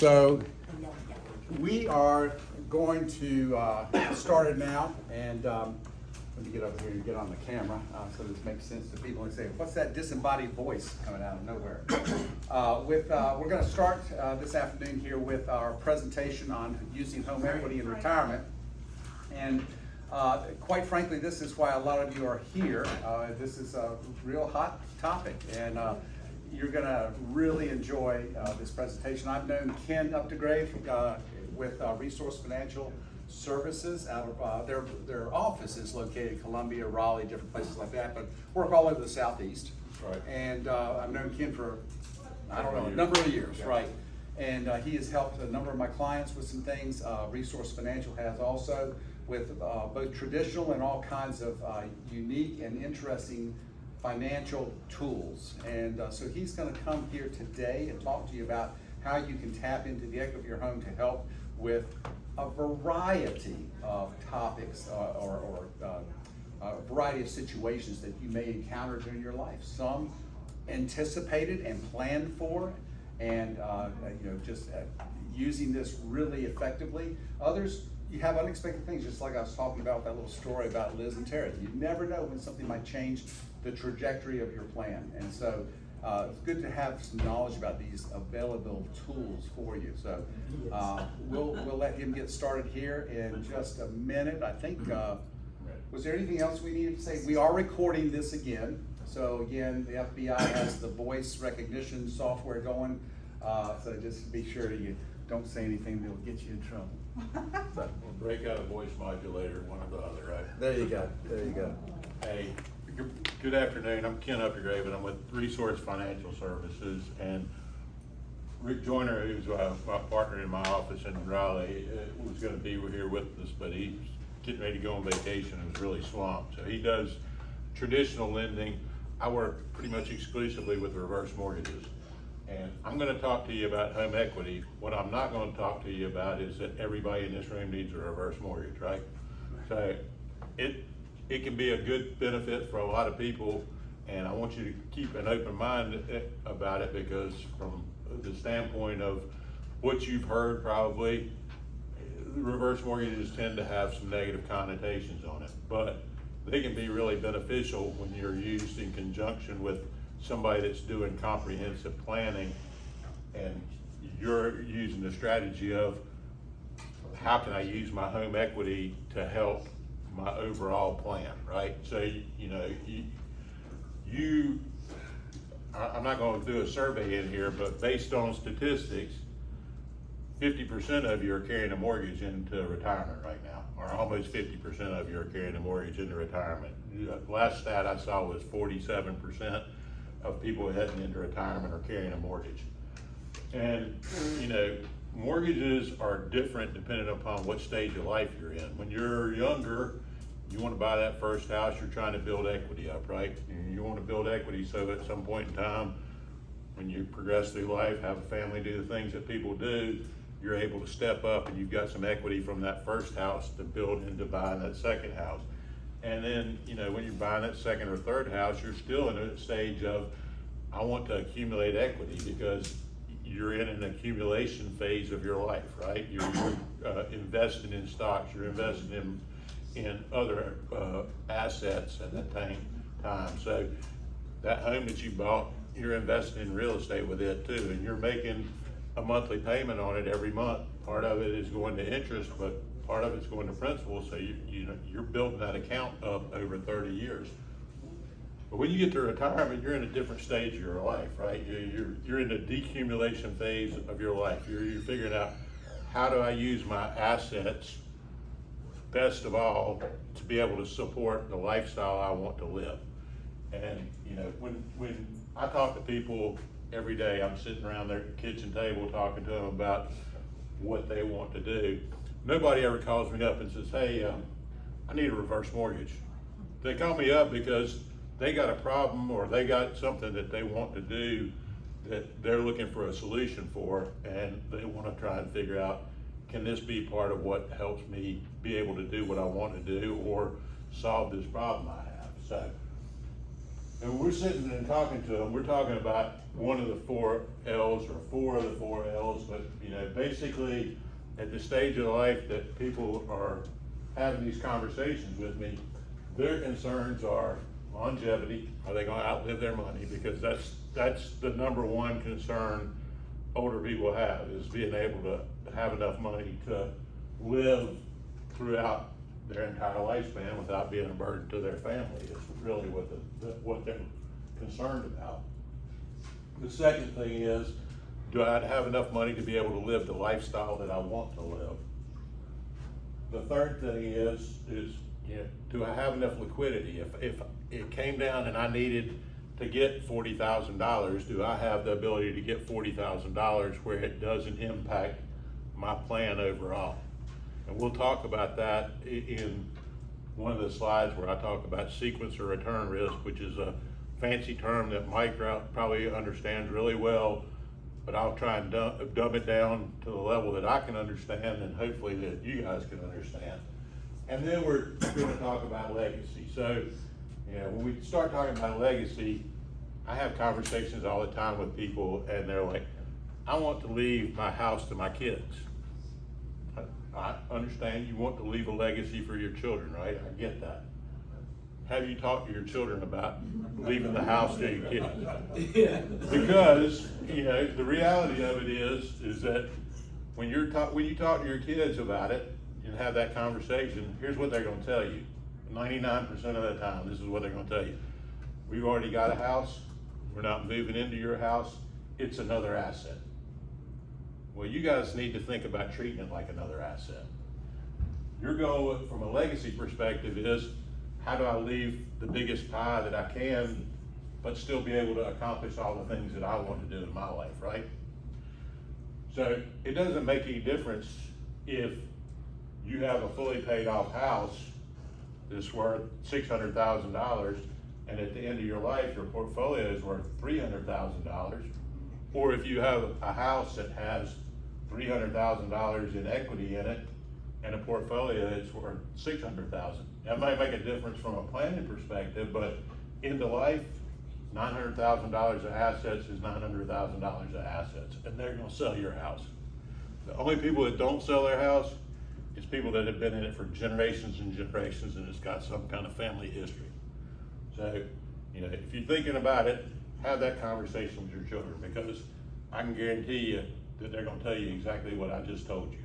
So we are going to start it now, and let me get over here and get on the camera so this makes sense to people and say, what's that disembodied voice coming out of nowhere? We're going to start this afternoon here with our presentation on using home equity in retirement. And quite frankly, this is why a lot of you are here. This is a real hot topic, and you're going to really enjoy this presentation. I've known Ken Updegrave with Resource Financial Services out of their office is located in Columbia, Raleigh, different places like that, but work all over the Southeast. Right. And I've known Ken for, I don't know, a number of years, Yeah. right? And he has helped a number of my clients with some things. Resource Financial has also with both traditional and all kinds of unique and interesting financial tools. And so he's going to come here today and talk to you about how you can tap into the equity of your home to help with a variety of topics or a variety of situations that you may encounter during your life. Some anticipated and planned for, and just using this really effectively. Others, you have unexpected things, just like I was talking about with that little story about Liz and Terry. You never know when something might change the trajectory of your plan. And so it's good to have some knowledge about these available tools for you. So we'll let him get started here in just a minute. I think, was there anything else we needed to say? We are recording this again. So again, the FBI has the voice recognition software going. So just be sure you don't say anything that will get you in trouble. We'll break out a voice modulator, one or the other, right? There you go. There you go. Hey, good afternoon. I'm Ken Updegrave, and I'm with Resource Financial Services. And Rick Joyner, who's my partner in my office in Raleigh, was going to be here with us, but he's getting ready to go on vacation and was really swamped. So he does traditional lending. I work pretty much exclusively with reverse mortgages. And I'm going to talk to you about home equity. What I'm not going to talk to you about is that everybody in this room needs a reverse mortgage, right? So it can be a good benefit for a lot of people, and I want you to keep an open mind about it, because from the standpoint of what you've heard, probably reverse mortgages tend to have some negative connotations on it, but they can be really beneficial when you're used in conjunction with somebody that's doing comprehensive planning, and you're using the strategy of how can I use my home equity to help my overall plan, right? So, I'm not going to do a survey in here, but based on statistics, 50% of you are carrying a mortgage into retirement right now, or almost 50% of you are carrying a mortgage into retirement. Last stat I saw was 47% of people heading into retirement are carrying a mortgage. And, mortgages are different depending upon what stage of life you're in. When you're younger, you want to buy that first house, you're trying to build equity up, right? And you want to build equity so at some point in time, when you progress through life, have a family, do the things that people do, you're able to step up and you've got some equity from that first house to build into buying that second house. And then, when you're buying that second or third house, you're still in a stage of, I want to accumulate equity, because you're in an accumulation phase of your life, right? You're investing in stocks, you're investing in other assets at that time. So that home that you bought, you're investing in real estate with it too, and you're making a monthly payment on it every month. Part of it is going to interest, but part of it's going to principal. So you're building that account up over 30 years. But when you get to retirement, you're in a different stage of your life, right? You're in the decumulation phase of your life. You're figuring out, how do I use my assets best of all to be able to support the lifestyle I want to live. And when I talk to people every day, I'm sitting around their kitchen table talking to them about what they want to do. Nobody ever calls me up and says, hey, I need a reverse mortgage. They call me up because they got a problem, or they got something that they want to do that they're looking for a solution for, and they want to try and figure out, can this be part of what helps me be able to do what I want to do or solve this problem I have? So And when we're sitting and talking to them, we're talking about one of the 4 L's or 4 of the 4 L's, but basically at the stage of life that people are having these conversations with me, their concerns are longevity. Are they gonna outlive their money? Because that's the number one concern older people have, is being able to have enough money to live throughout their entire lifespan without being a burden to their family. Is really what they're concerned about. The second thing is, do I have enough money to be able to live the lifestyle that I want to live? The third thing is do I have enough liquidity? If it came down and I needed to get $40,000, do I have the ability to get $40,000 where it doesn't impact my plan overall? And we'll talk about that in one of the slides where I talk about sequence or return risk, which is a fancy term that Mike probably understands really well, but I'll try and dumb it down to the level that I can understand and hopefully that you guys can understand. And then we're gonna talk about legacy. So, when we start talking about legacy, I have conversations all the time with people and they're like, I want to leave my house to my kids. I understand you want to leave a legacy for your children, right? I get that. Have you talked to your children about leaving the house to your kids? Yeah. Because, the reality of it is that when you talk to your kids about it and have that conversation, here's what they're gonna tell you. 99% of the time, this is what they're gonna tell you. We've already got a house, we're not moving into your house, it's another asset. Well, you guys need to think about treating it like another asset. Your goal from a legacy perspective is, how do I leave the biggest pie that I can, but still be able to accomplish all the things that I want to do in my life, right? So it doesn't make any difference if you have a fully paid off house that's worth $600,000, and at the end of your life, your portfolio is worth $300,000, or if you have a house that has $300,000 in equity in it and a portfolio that's worth $600,000. That might make a difference from a planning perspective, but into life, $900,000 of assets is $900,000 of assets, and they're gonna sell your house. The only people that don't sell their house is people that have been in it for generations and generations and it's got some kind of family history. So, if you're thinking about it, have that conversation with your children, because I can guarantee you that they're gonna tell you exactly what I just told you.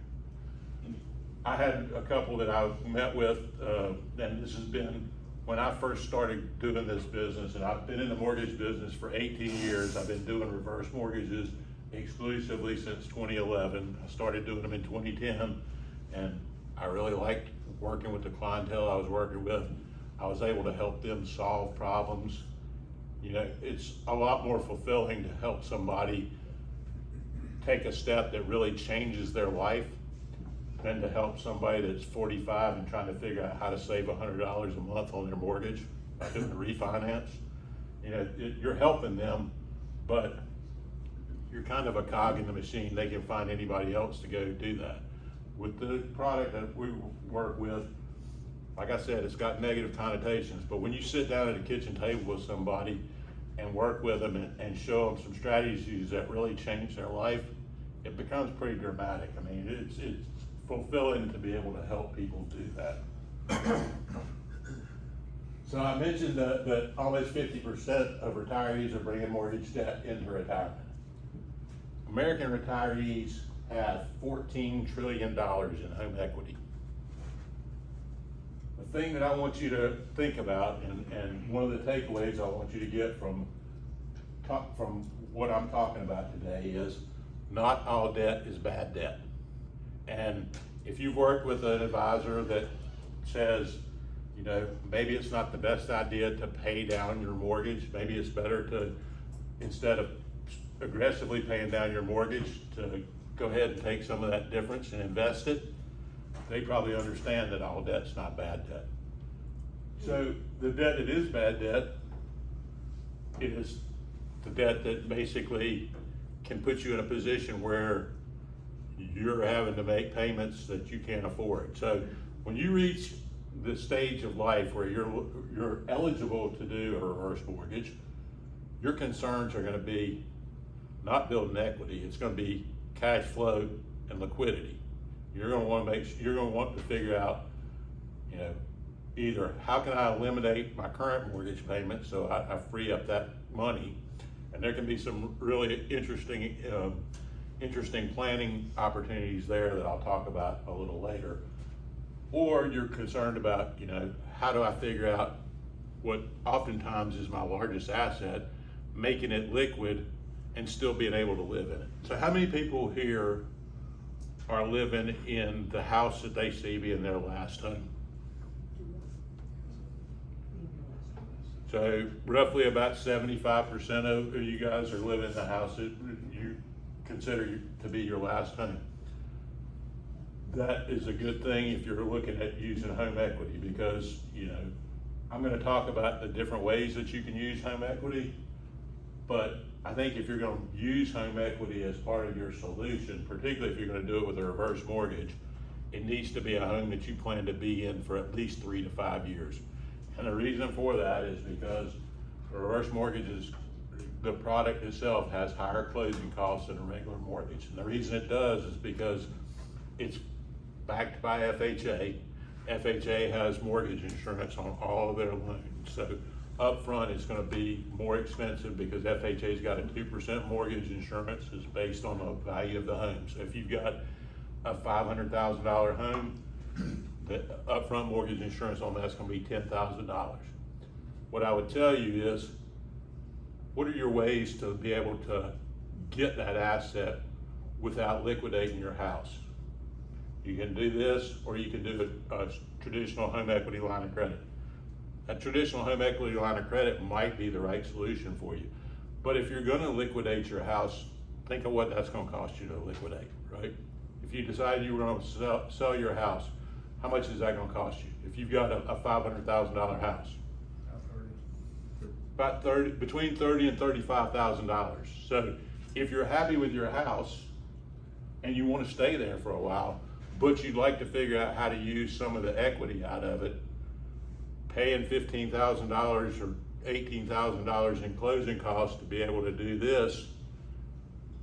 I had a couple that I've met with, and this has been when I first started doing this business, and I've been in the mortgage business for 18 years. I've been doing reverse mortgages exclusively since 2011. I started doing them in 2010, and I really liked working with the clientele I was working with. I was able to help them solve problems. It's a lot more fulfilling to help somebody take a step that really changes their life than to help somebody that's 45 and trying to figure out how to save $100 a month on their mortgage by doing a refinance. You're helping them, but you're kind of a cog in the machine. They can find anybody else to go do that. With the product that we work with, like I said, it's got negative connotations, but when you sit down at a kitchen table with somebody and work with them and show them some strategies that really change their life, it becomes pretty dramatic. I mean, it's fulfilling to be able to help people do that. So I mentioned that almost 50% of retirees are bringing mortgage debt into retirement. American retirees have $14 trillion in home equity. The thing that I want you to think about, and one of the takeaways I want you to get from what I'm talking about today, is not all debt is bad debt. And if you've worked with an advisor that says, maybe it's not the best idea to pay down your mortgage, maybe it's better to, instead of aggressively paying down your mortgage, to go ahead and take some of that difference and invest it, they probably understand that all debt's not bad debt. So the debt that is bad debt is the debt that basically can put you in a position where you're having to make payments that you can't afford. So when you reach the stage of life where you're eligible to do a reverse mortgage, your concerns are gonna be not building equity, it's gonna be cash flow and liquidity. You're gonna want to figure out, you know, either how can I eliminate my current mortgage payment so I free up that money, and there can be some really interesting planning opportunities there that I'll talk about a little later. Or you're concerned about, you know, how do I figure out what oftentimes is my largest asset, making it liquid and still being able to live in it. So how many people here are living in the house that they see being their last home? So roughly about 75% of you guys are living in the house that you consider to be your last home. That is a good thing if you're looking at using home equity, because, you know, I'm gonna talk about the different ways that you can use home equity, but I think if you're gonna use home equity as part of your solution, particularly if you're gonna do it with a reverse mortgage, it needs to be a home that you plan to be in for at least 3 to 5 years. And the reason for that is because a reverse mortgage is, the product itself has higher closing costs than a regular mortgage. And the reason it does is because it's backed by FHA. FHA has mortgage insurance on all of their loans. So upfront it's gonna be more expensive because FHA's got a 2% mortgage insurance. It's based on the value of the home. So if you've got a $500,000 home, the upfront mortgage insurance on that's gonna be $10,000. What I would tell you is, what are your ways to be able to get that asset without liquidating your house? You can do this, or you can do a traditional home equity line of credit. A traditional home equity line of credit might be the right solution for you. But if you're gonna liquidate your house, think of what that's gonna cost you to liquidate, right? If you decided you were gonna sell your house, how much is that gonna cost you? If you've got a $500,000 house, about between $30,000 and $35,000. So if you're happy with your house and you want to stay there for a while, but you'd like to figure out how to use some of the equity out of it, paying $15,000 or $18,000 in closing costs to be able to do this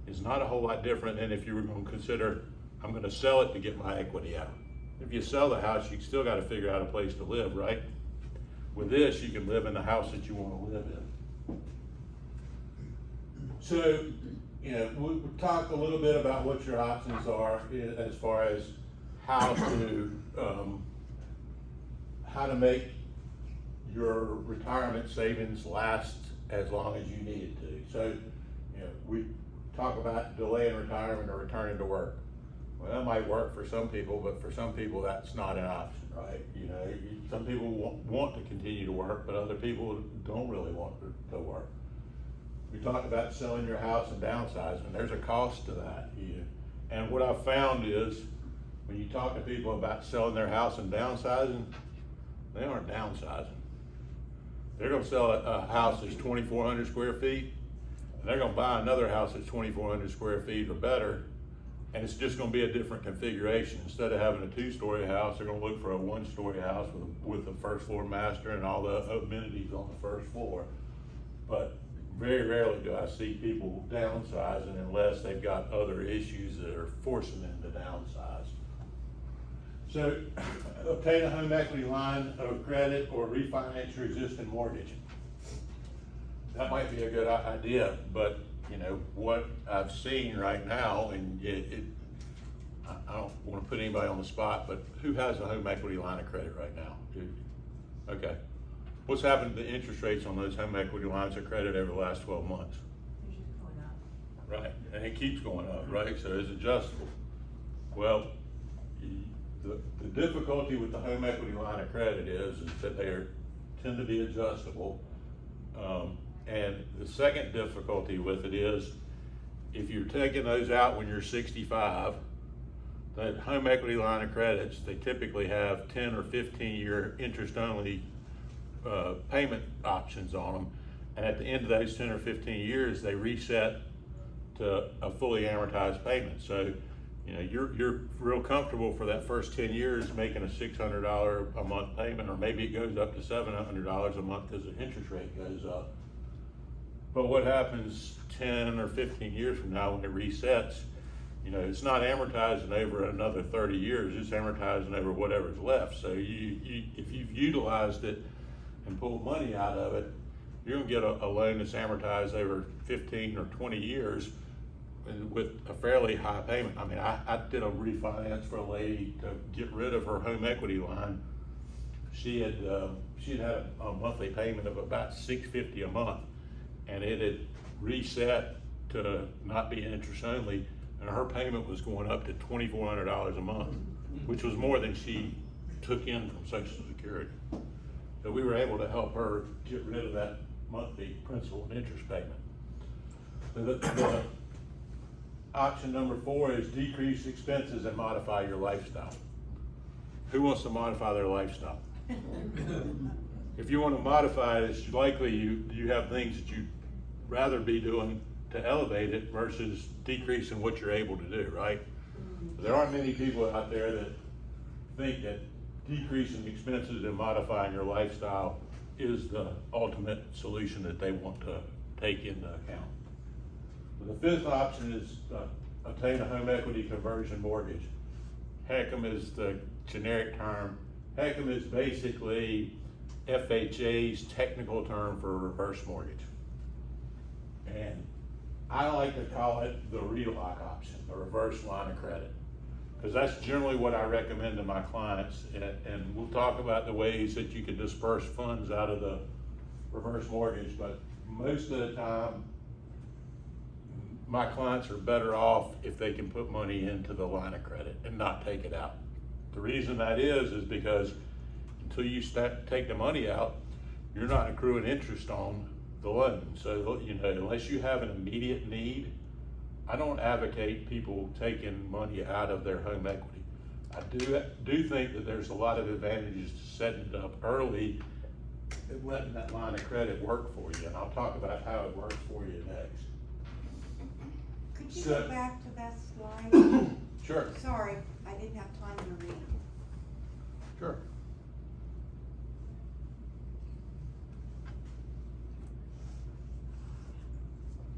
is not a whole lot different than if you were going to consider, I'm going to sell it to get my equity out. If you sell the house, you still got to figure out a place to live, right? With this, you can live in the house that you want to live in. So, you know, we'll talk a little bit about what your options are as far as how to make your retirement savings last as long as you need it to. So, you know, we talk about delaying retirement or returning to work. Well, that might work for some people, but for some people that's not an option, right? You know, some people want to continue to work, but other people don't really want to work. We talk about selling your house and downsizing. There's a cost to that. And what I've found is when you talk to people about selling their house and downsizing, they aren't downsizing. They're gonna sell a house that's 2,400 square feet, and they're gonna buy another house that's 2,400 square feet or better, and it's just gonna be a different configuration. Instead of having a 2-story house, they're gonna look for a 1-story house with a first floor master and all the amenities on the first floor. But very rarely do I see people downsizing unless they've got other issues that are forcing them to downsize. So obtain a home equity line of credit or refinance your existing mortgage. That might be a good idea, but you know, what I've seen right now, and I don't want to put anybody on the spot, but who has a home equity line of credit right now? Okay. What's happened to the interest rates on those home equity lines of credit over the last 12 months? It's just going up. Right, and it keeps going up, right? So it's adjustable. Well, the difficulty with the home equity line of credit is that they tend to be adjustable. And the second difficulty with it is if you're taking those out when you're 65, that home equity line of credits, they typically have 10 or 15-year interest-only payment options on them. And at the end of those 10 or 15 years, they reset to a fully amortized payment. So You know, you're real comfortable for that first 10 years making a $600 a month payment, or maybe it goes up to $700 a month as the interest rate goes up. But what happens 10 or 15 years from now when it resets? You know, it's not amortizing over another 30 years, it's amortizing over whatever's left. So if you've utilized it and pulled money out of it, you're gonna get a loan that's amortized over 15 or 20 years and with a fairly high payment. I mean, I did a refinance for a lady to get rid of her home equity line. She'd had a monthly payment of about $650 a month, and it had reset to not be interest only, and her payment was going up to $2,400 a month, which was more than she took in from Social Security. So we were able to help her get rid of that monthly principal and interest payment. The option number 4 is decrease expenses and modify your lifestyle. Who wants to modify their lifestyle? If you want to modify it, it's likely you have things that you'd rather be doing to elevate it versus decreasing what you're able to do, right? There aren't many people out there that think that decreasing expenses and modifying your lifestyle is the ultimate solution that they want to take into account. The 5th option is obtain a home equity conversion mortgage. HECM is the generic term. HECM is basically FHA's technical term for reverse mortgage. And I like to call it the RELOC option, the reverse line of credit, because that's generally what I recommend to my clients. And we'll talk about the ways that you can disperse funds out of the reverse mortgage, but most of the time, my clients are better off if they can put money into the line of credit and not take it out. The reason that is because until you take the money out, you're not accruing interest on the loan. So, you know, unless you have an immediate need, I don't advocate people taking money out of their home equity. I do think that there's a lot of advantages to setting it up early and letting that line of credit work for you. And I'll talk about how it works for you next. Could you go back to that slide? Sure. Sorry, I didn't have time to read. Sure.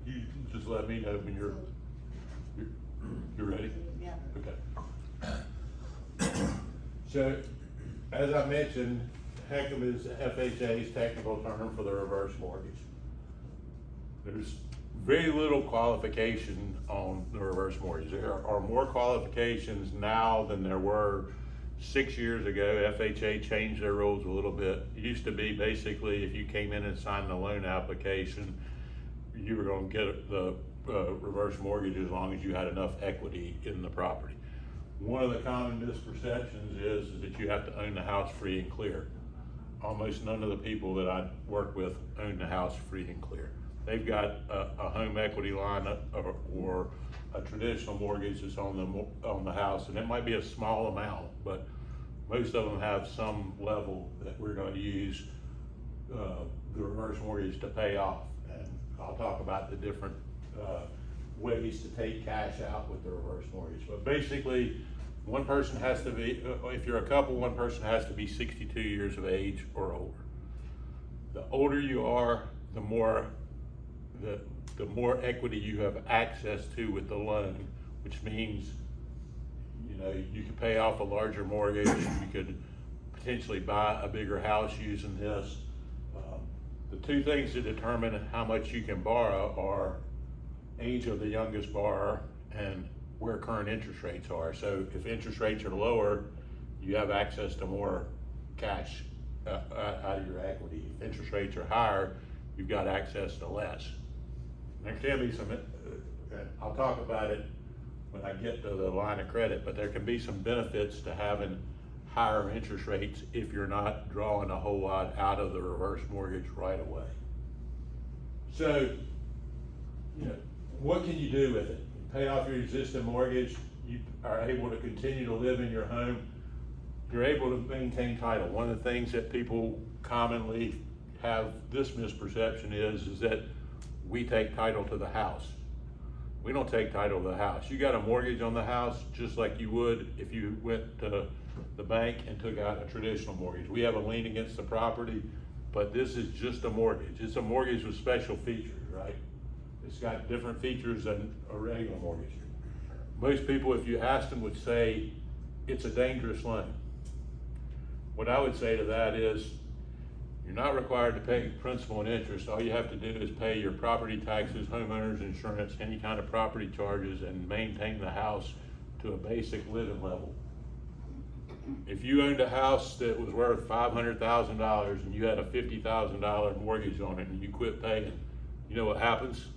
You just let me know when you're ready? Yeah. Okay. So, as I mentioned, HECM is FHA's technical term for the reverse mortgage. There's very little qualification on the reverse mortgage. There are more qualifications now than there were 6 years ago. FHA changed their rules a little bit. It used to be basically if you came in and signed the loan application, you were going to get the reverse mortgage as long as you had enough equity in the property. One of the common misperceptions is that you have to own the house free and clear. Almost none of the people that I work with own the house free and clear. They've got a home equity line or a traditional mortgage that's on the house, and it might be a small amount, but most of them have some level that we're going to use the reverse mortgage to pay off. And I'll talk about the different ways to take cash out with the reverse mortgage. But basically, one person has to be, if you're a couple, one person has to be 62 years of age or older. The older you are, the more equity you have access to with the loan, which means, you know, you could pay off a larger mortgage, you could potentially buy a bigger house using this. The two things that determine how much you can borrow are age of the youngest borrower and where current interest rates are. So if interest rates are lower, you have access to more cash out of your equity. If interest rates are higher, you've got access to less. There can be some, I'll talk about it when I get to the line of credit, but there can be some benefits to having higher interest rates if you're not drawing a whole lot out of the reverse mortgage right away. So, you know, what can you do with it? You pay off your existing mortgage, you are able to continue to live in your home, you're able to maintain title. One of the things that people commonly have this misperception is that we take title to the house. We don't take title to the house. You got a mortgage on the house just like you would if you went to the bank and took out a traditional mortgage. We have a lien against the property, but this is just a mortgage. It's a mortgage with special features, right? It's got different features than a regular mortgage. Most people, if you asked them, would say it's a dangerous loan. What I would say to that is, you're not required to pay principal and interest. All you have to do is pay your property taxes, homeowner's insurance, any kind of property charges, and maintain the house to a basic living level. If you owned a house that was worth $500,000 and you had a $50,000 mortgage on it and you quit paying, you know what happens?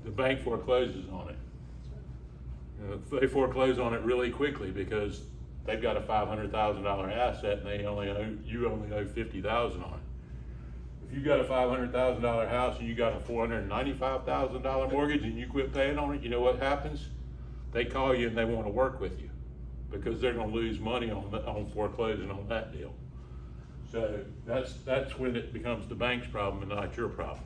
The bank forecloses on it. They foreclose on it really quickly because they've got a $500,000 asset and you only owe $50,000 on it. If you got a $500,000 house and you got a $495,000 mortgage and you quit paying on it, you know what happens? They call you and they want to work with you because they're going to lose money on foreclosing on that deal. So that's when it becomes the bank's problem and not your problem.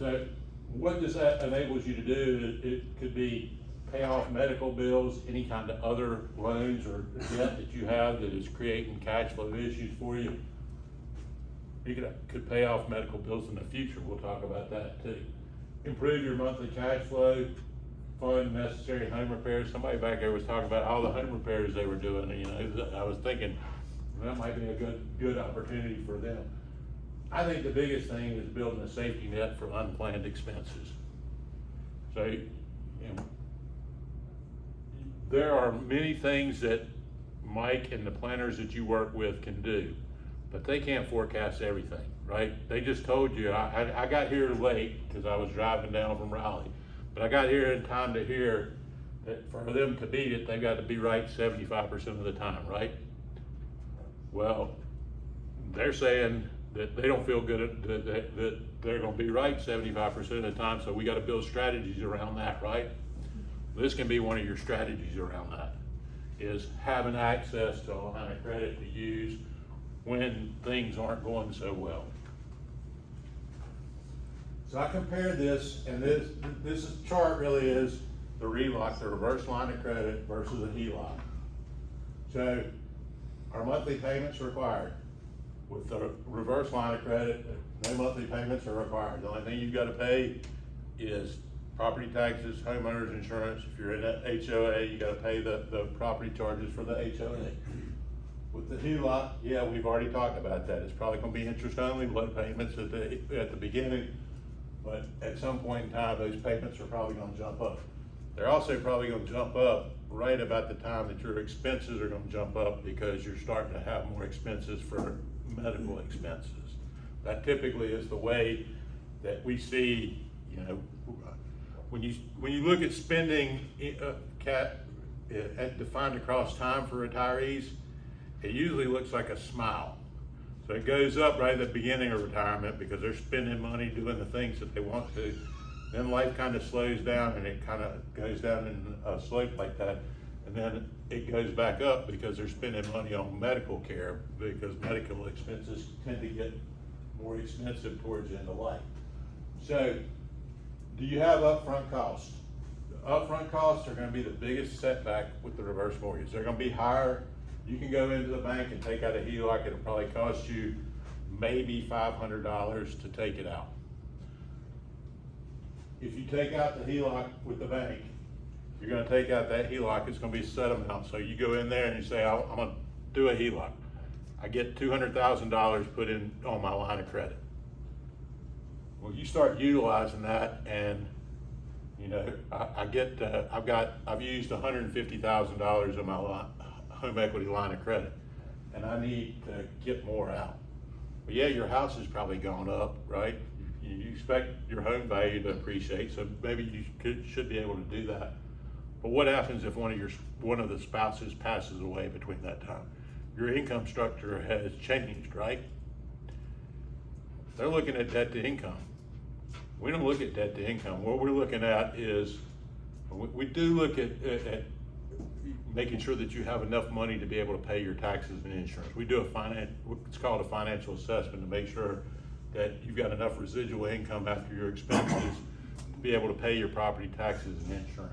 So what this enables you to do, it could be pay off medical bills, any kind of other loans or debt that you have that is creating cash flow issues for you. You could pay off medical bills in the future. We'll talk about that too. Improve your monthly cash flow, fund necessary home repairs. Somebody back there was talking about all the home repairs they were doing. And, you know, I was thinking that might be a good opportunity for them. I think the biggest thing is building a safety net for unplanned expenses. So, you know, there are many things that Mike and the planners that you work with can do, but they can't forecast everything, right? They just told you, I got here late because I was driving down from Raleigh, but I got here in time to hear that for them to beat it, they've got to be right 75% of the time, right? Well, they're saying that they don't feel good that they're going to be right 75% of the time, so we got to build strategies around that, right? This can be one of your strategies around that, is having access to a line of credit to use when things aren't going so well. So I compared this, and this chart really is the RELOC, the reverse line of credit versus a HELOC. So our monthly payments required. With the reverse line of credit, no monthly payments are required. The only thing you've got to pay is property taxes, homeowner's insurance. If you're in an HOA, you got to pay the property charges for the HOA. With the HELOC, yeah, we've already talked about that. It's probably going to be interest only, low payments at the beginning, but at some point in time, those payments are probably going to jump up. They're also probably going to jump up right about the time that your expenses are going to jump up because you're starting to have more expenses for medical expenses. That typically is the way that we see, you know, when you look at spending defined across time for retirees, it usually looks like a smile. So it goes up right at the beginning of retirement because they're spending money doing the things that they want to. Then life kind of slows down and it kind of goes down in a slope like that. And then it goes back up because they're spending money on medical care because medical expenses tend to get more expensive towards the end of life. So, do you have upfront costs? The upfront costs are going to be the biggest setback with the reverse mortgage. They're going to be higher. You can go into the bank and take out a HELOC. It'll probably cost you maybe $500 to take it out. If you take out the HELOC with the bank, you're going to take out that HELOC. It's going to be a set amount. So you go in there and you say, I'm going to do a HELOC. I get $200,000 put in on my line of credit. Well, you start utilizing that, and you know I've used $150,000 of my home equity line of credit, and I need to get more out. But yeah, your house has probably gone up, right? You expect your home value to appreciate, so maybe you should be able to do that. But what happens if one of the spouses passes away between that time? Your income structure has changed, right? They're looking at debt to income. We don't look at debt to income. What we're looking at is, we do look at making sure that you have enough money to be able to pay your taxes and insurance. We do it's called a financial assessment to make sure that you've got enough residual income after your expenses to be able to pay your property taxes and insurance.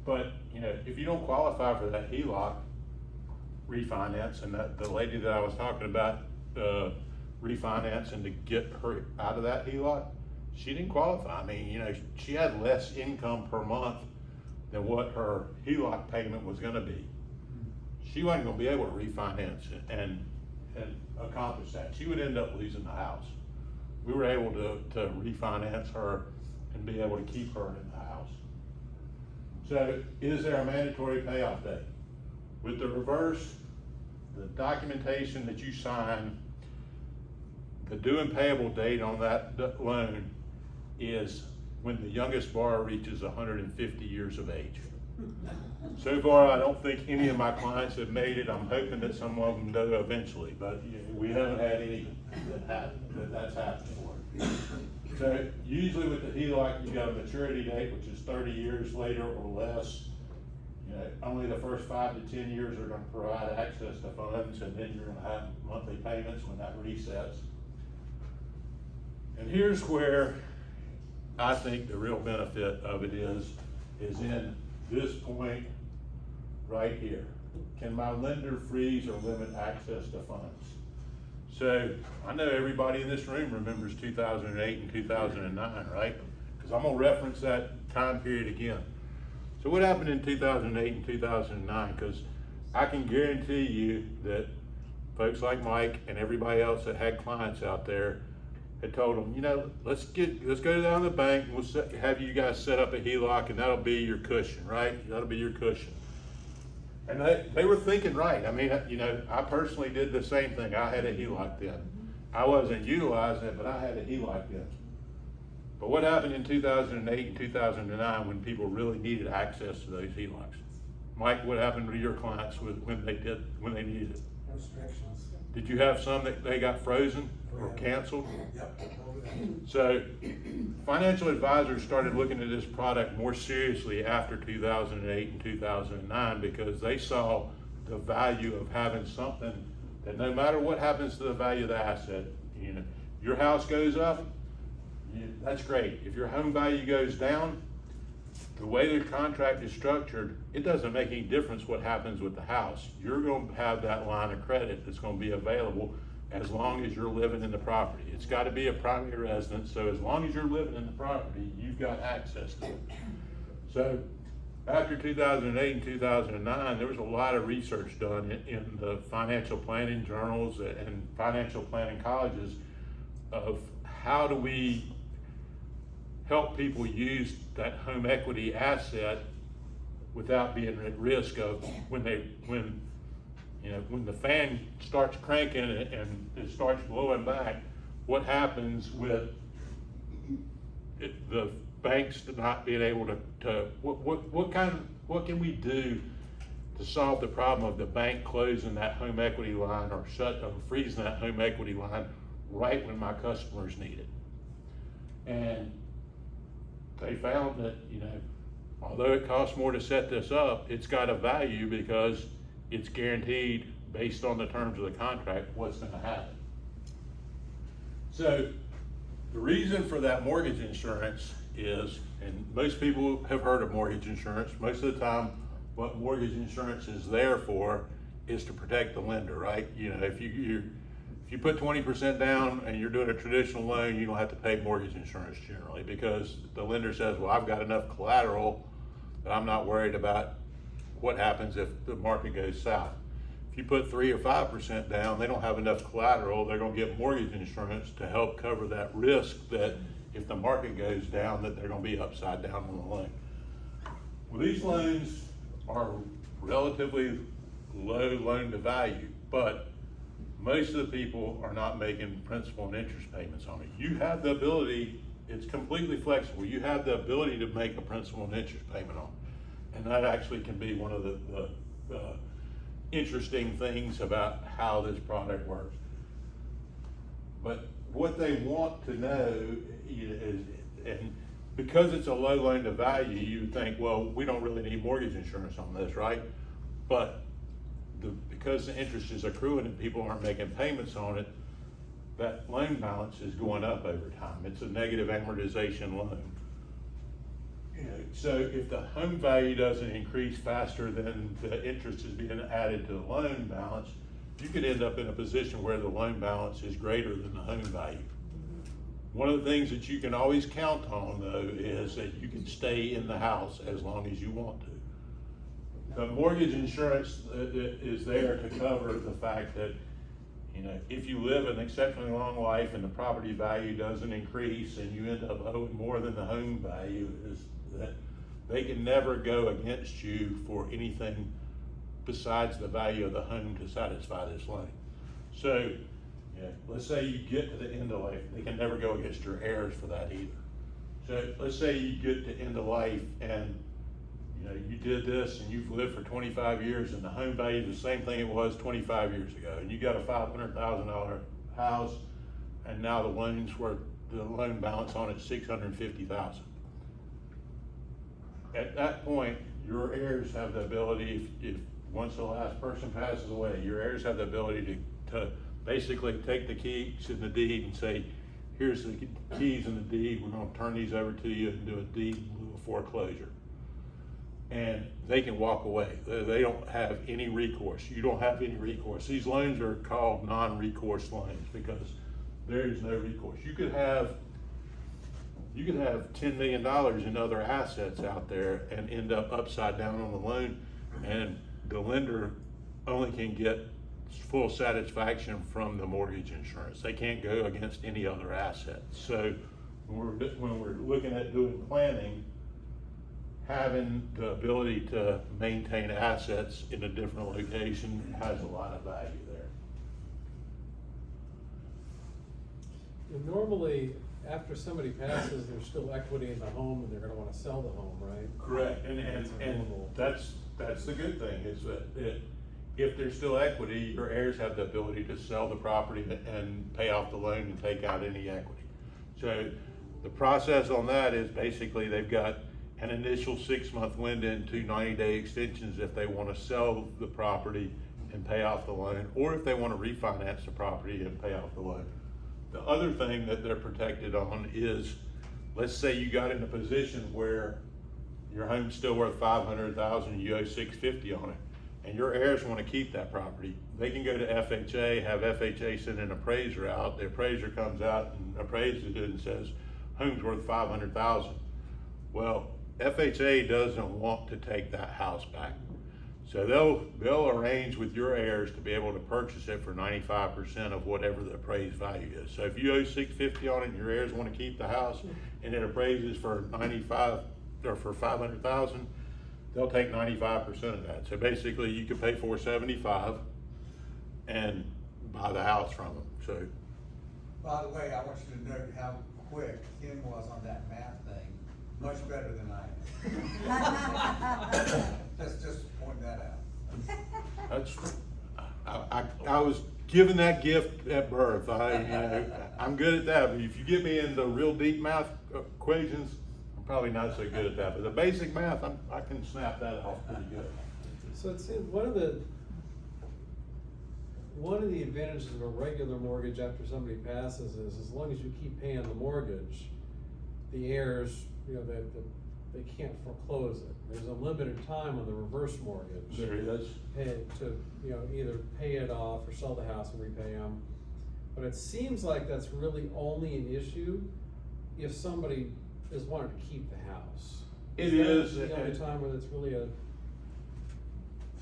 But, you know, if you don't qualify for that HELOC refinance, and that the lady that I was talking about, refinancing to get her out of that HELOC, she didn't qualify. I mean, you know, she had less income per month than what her HELOC payment was gonna be. She wasn't gonna be able to refinance it and accomplish that. She would end up losing the house. We were able to refinance her and be able to keep her in the house. So is there a mandatory payoff date? With the reverse, the documentation that you sign, the due and payable date on that loan is when the youngest borrower reaches 150 years of age. So far, I don't think any of my clients have made it. I'm hoping that some of them do eventually, but you know, we haven't had any that's happened for. So usually with the HELOC, you got a maturity date, which is 30 years later or less. You know, only the first 5 to 10 years are gonna provide access to funds, and then you're gonna have monthly payments when that resets. And here's where I think the real benefit of it is in this point right here. Can my lender freeze or limit access to funds? So I know everybody in this room remembers 2008 and 2009, right? Because I'm gonna reference that time period again. So what happened in 2008 and 2009? Because I can guarantee you that folks like Mike and everybody else that had clients out there had told them, you know, let's go down to the bank and we'll have you guys set up a HELOC and that'll be your cushion, right? That'll be your cushion. And they were thinking right. I mean, you know, I personally did the same thing. I had a HELOC then. I wasn't utilizing it, but I had a HELOC then. But what happened in 2008 and 2009 when people really needed access to those HELOCs? Mike, what happened to your clients when they needed it? Restrictions. Did you have some that they got frozen or canceled? Yep. So financial advisors started looking at this product more seriously after 2008 and 2009 because they saw the value of having something that no matter what happens to the value of the asset, you know, your house goes up, that's great. If your home value goes down, the way the contract is structured, it doesn't make any difference what happens with the house. You're going to have that line of credit that's going to be available as long as you're living in the property. It's got to be a primary residence, so as long as you're living in the property, you've got access to it. So after 2008 and 2009, there was a lot of research done in the financial planning journals and financial planning colleges of how do we help people use that home equity asset without being at risk of when the fan starts cranking and it starts blowing back, what happens with the banks not being able to what can we do to solve the problem of the bank closing that home equity line or freezing that home equity line right when my customers need it? And they found that, you know, although it costs more to set this up, it's got a value because it's guaranteed based on the terms of the contract what's going to happen. So the reason for that mortgage insurance is, and most people have heard of mortgage insurance, most of the time what mortgage insurance is there for is to protect the lender, right? You know, if you put 20% down and you're doing a traditional loan, you don't have to pay mortgage insurance generally because the lender says, well, I've got enough collateral that I'm not worried about what happens if the market goes south. If you put 3 or 5% down, they don't have enough collateral. They're going to get mortgage insurance to help cover that risk that if the market goes down, that they're going to be upside down on the loan. Well, these loans are relatively low loan to value, but most of the people are not making principal and interest payments on it. You have the ability, it's completely flexible. You have the ability to make a principal and interest payment on it. And that actually can be one of the interesting things about how this product works. But what they want to know is, and because it's a low loan to value, you would think, well, we don't really need mortgage insurance on this, right? But because the interest is accruing and people aren't making payments on it, that loan balance is going up over time. It's a negative amortization loan. You know, so if the home value doesn't increase faster than the interest is being added to the loan balance, you could end up in a position where the loan balance is greater than the home value. One of the things that you can always count on, though, is that you can stay in the house as long as you want to. The mortgage insurance is there to cover the fact that, you know, if you live an exceptionally long life and the property value doesn't increase and you end up owing more than the home value, is that they can never go against you for anything besides the value of the home to satisfy this loan. So, yeah, let's say you get to the end of life, they can never go against your heirs for that either. So let's say you get to end of life and you know, you did this and you've lived for 25 years and the home value is the same thing it was 25 years ago. And you got a $500,000 house and now the loan balance on it is $650,000. At that point, your heirs have the ability, if once the last person passes away, your heirs have the ability to basically take the keys in the deed and say, here's the keys in the deed, we're gonna turn these over to you and do a deed in lieu of foreclosure. And they can walk away. They don't have any recourse. You don't have any recourse. These loans are called non-recourse loans because there is no recourse. You could have $10 million in other assets out there and end up upside down on the loan, and the lender only can get full satisfaction from the mortgage insurance. They can't go against any other assets. So when we're looking at doing planning, having the ability to maintain assets in a different location has a lot of value there. And normally, after somebody passes, there's still equity in the home and they're gonna wanna sell the home, right? Correct, and that's the good thing, is that if there's still equity, your heirs have the ability to sell the property and pay off the loan and take out any equity. So the process on that is basically they've got an initial 6-month window and 2 90-day extensions if they want to sell the property and pay off the loan, or if they want to refinance the property and pay off the loan. The other thing that they're protected on is, let's say you got in a position where your home's still worth $500,000, you owe $650 on it, and your heirs want to keep that property. They can go to FHA, have FHA send an appraiser out. The appraiser comes out and appraises it and says, home's worth $500,000. Well, FHA doesn't want to take that house back. So they'll arrange with your heirs to be able to purchase it for 95% of whatever the appraised value is. So if you owe $650 on it and your heirs want to keep the house and it appraises for 95 or for 500,000, they'll take 95% of that. So basically you could pay $475 and buy the house from them. So, By the way, I want you to note how quick Ken was on that math thing, much better than I am. Just point that out. I was given that gift at birth. I'm good at that, but if you get me into real deep math equations, I'm probably not so good at that. But the basic math, I can snap that off pretty good. So it's one of the advantages of a regular mortgage after somebody passes is, as long as you keep paying the mortgage, the heirs, you know, they can't foreclose it. There's a limited time on the reverse mortgage. There is. To, you know, either pay it off or sell the house and repay them. But it seems like that's really only an issue if somebody is wanting to keep the house. It that is. the only time when it's really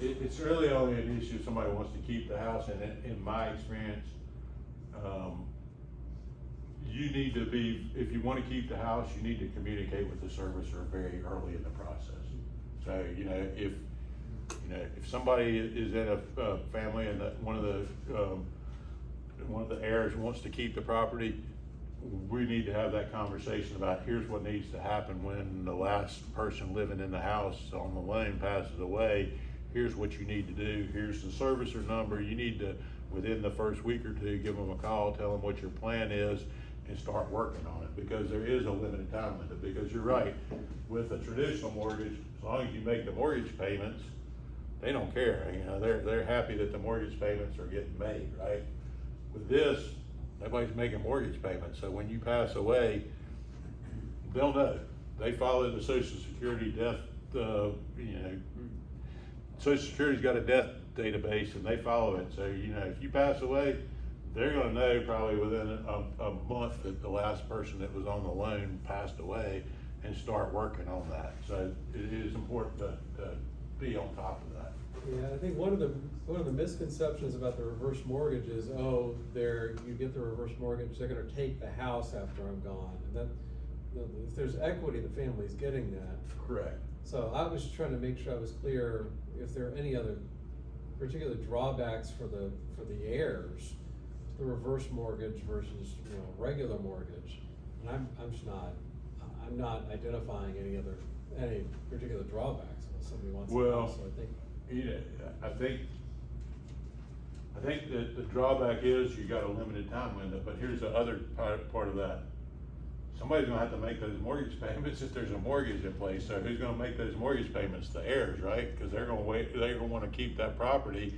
It's really only an issue if somebody wants to keep the house, and in my experience, you need to be, if you want to keep the house, you need to communicate with the servicer very early in the process. So, if somebody is in a family and that one of the heirs wants to keep the property, we need to have that conversation about here's what needs to happen when the last person living in the house on the loan passes away. Here's what you need to do. Here's the servicer number. You need to, within the first week or two, give them a call, tell them what your plan is, and start working on it, because there is a limited time limit. Because you're right, with a traditional mortgage, as long as you make the mortgage payments, they don't care. They're happy that the mortgage payments are getting made, right? With this, nobody's making mortgage payments, so when you pass away, they'll know. They follow the Social Security death, Social Security's got a death database and they follow it, so, if you pass away, they're gonna know probably within a month that the last person that was on the loan passed away and start working on that. So it is important to be on top of that. Yeah, I think one of the misconceptions about the reverse mortgage is, oh, you get the reverse mortgage, they're gonna take the house after I'm gone. And that, if there's equity, the family's getting that. Correct. So I was trying to make sure I was clear if there are any other particular drawbacks for the heirs, the reverse mortgage versus, regular mortgage. And I'm not identifying any particular drawbacks if somebody wants to. Well, So I think. I think that the drawback is you got a limited time window, but here's the other part of that. Somebody's gonna have to make those mortgage payments if there's a mortgage in place, so who's gonna make those mortgage payments? The heirs, right? Cause they're gonna wanna keep that property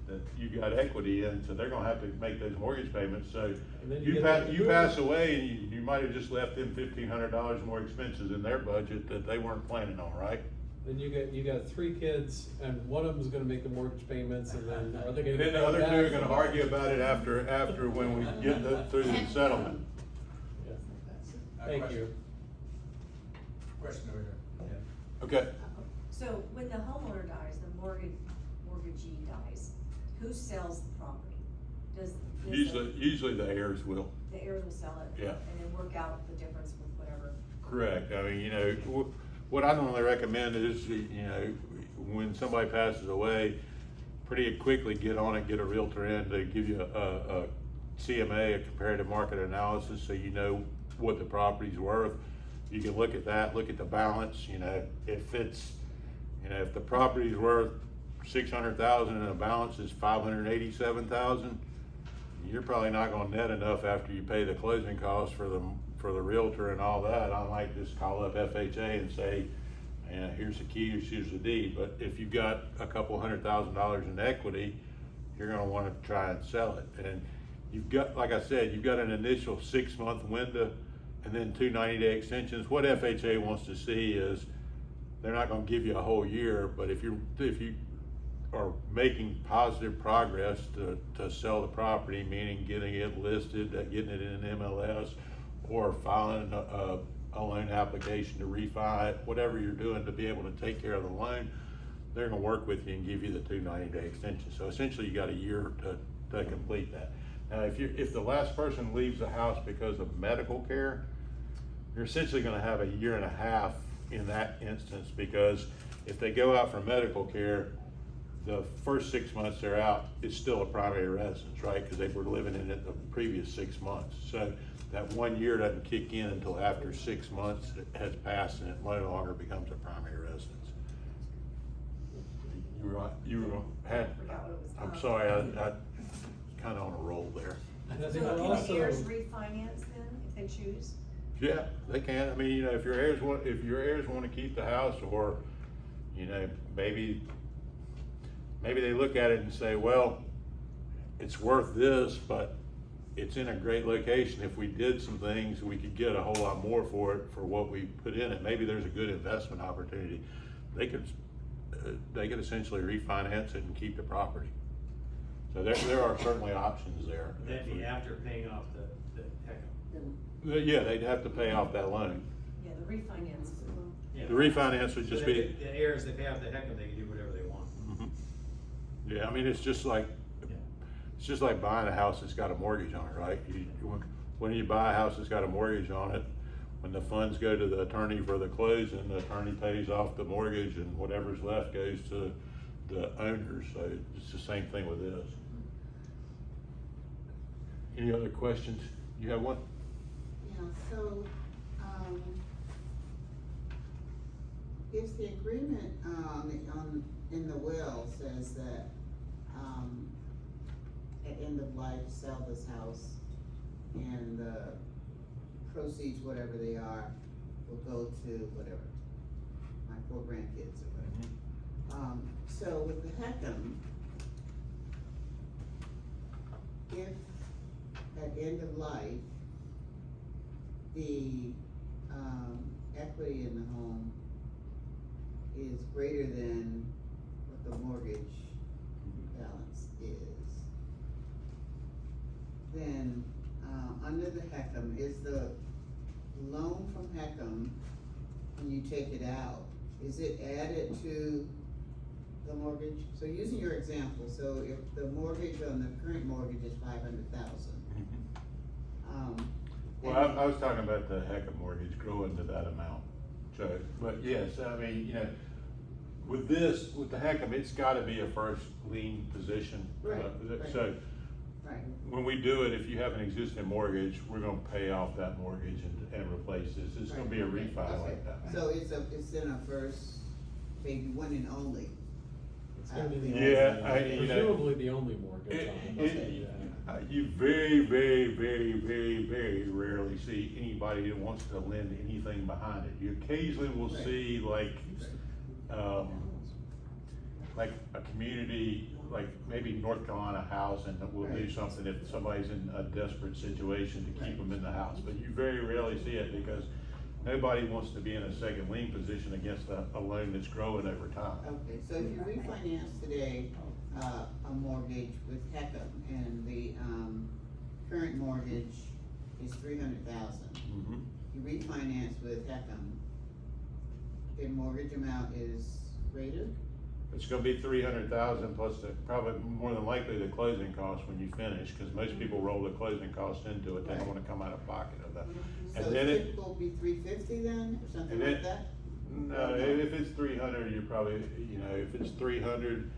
that you got equity in, so they're gonna have to make those mortgage payments, so you pass away and you might have just left them $1,500 more expenses in their budget that they weren't planning on, right? Then you got 3 kids and one of them's gonna make the mortgage payments and then are they gonna? And then the other two are gonna argue about it after when we get through the settlement. Yeah. Thank you. Question over here. Okay, So when the homeowner dies, the mortgagee dies, who sells the property? Does usually the heirs will. the heirs will sell it? Yeah. And then work out the difference with whatever? Correct. I mean, what I normally recommend is, when somebody passes away, pretty quickly get on it, get a realtor in to give you a CMA, a comparative market analysis, so you know what the property's worth. You can look at that, look at the balance, if it's, if the property's worth $600,000 and the balance is $587,000, you're probably not gonna net enough after you pay the closing costs for the realtor and all that. I might just call up FHA and say, here's the key, here's the deed. But if you've got a couple $100,000 in equity, you're gonna wanna try and sell it. And you've got, like I said, you've got an initial 6-month window and then 2 90-day extensions. What FHA wants to see is, they're not gonna give you a whole year, but if you are making positive progress to sell the property, meaning getting it listed, getting it in an MLS, or filing a loan application to refi it, whatever you're doing to be able to take care of the loan, they're gonna work with you and give you the 2 90-day extensions. So essentially you got a year to complete that. Now, if the last person leaves the house because of medical care, you're essentially gonna have a 1.5 years in that instance, because if they go out for medical care, the first 6 months they're out, it's still a primary residence, right? Because they were living in it the previous 6 months. So that 1 year doesn't kick in until after 6 months has passed and it no longer becomes a primary residence. I'm sorry, I kind of on a roll there. And I So think can we're also. the heirs refinance then, if they choose? Yeah, they can. I mean, if your heirs want to keep the house, or, maybe they look at it and say, well, it's worth this, but it's in a great location. If we did some things, we could get a whole lot more for it for what we put in it. Maybe there's a good investment opportunity. They could essentially refinance it and keep the property. So there are certainly options there. That'd be after paying off the HECM. Yeah, they'd have to pay off that loan. Yeah, the refinance. Yeah. The refinance would So just then be. The heirs, they pay off the HECM, they can do whatever they want. Mhm. Yeah, I mean, it's just like buying a house that's got a mortgage on it, right? When you buy a house that's got a mortgage on it, when the funds go to the attorney for the closing, the attorney pays off the mortgage and whatever's left goes to the owners. So it's the same thing with this. Any other questions? You have one? Yeah, so, if the agreement, in the will says that, at end of life, sell this house, and the proceeds, whatever they are, will go to whatever, my 4 grandkids or whatever. So with the HECM, if at at end of life, the, equity in the home is greater than what the mortgage balance is, then, under the HECM, is the loan from HECM, when you take it out, is it added to the mortgage? So using your example, so if the mortgage on the current mortgage is $500,000, Well, I was talking about the HECM mortgage growing to that amount, so, but yes, I mean, you know, with this, with the HECM, it's gotta be a first lien position. Right, right. So, right, when we do it, if you have an existing mortgage, we're gonna pay off that mortgage and replace this. It's gonna be a refi okay. like that. So it's in a first, maybe one and only. It's gonna be the Yeah, only, you know, presumably the only mortgage on it. You very, very, very, very, very rarely see anybody that wants to lend anything behind it. You occasionally will Right. see like a community, like maybe North Carolina housing that will do Right. something if somebody's in a desperate situation to keep them in the house. But you very rarely see it because nobody wants to be in a second lien position against a loan that's growing over time. Okay, so if you refinance today, a mortgage with HECM and the, current mortgage is $300,000. Mhm. You refinance with HECM, the mortgage amount is greater? It's gonna be 300,000 plus probably more than likely the closing costs when you finish, cause most people roll the closing costs into it, they don't wanna come out of pocket of that. So And then it's it, typical be $350 then, or something And like it- that? no, if it's 300, you're probably, you know, if it's 300,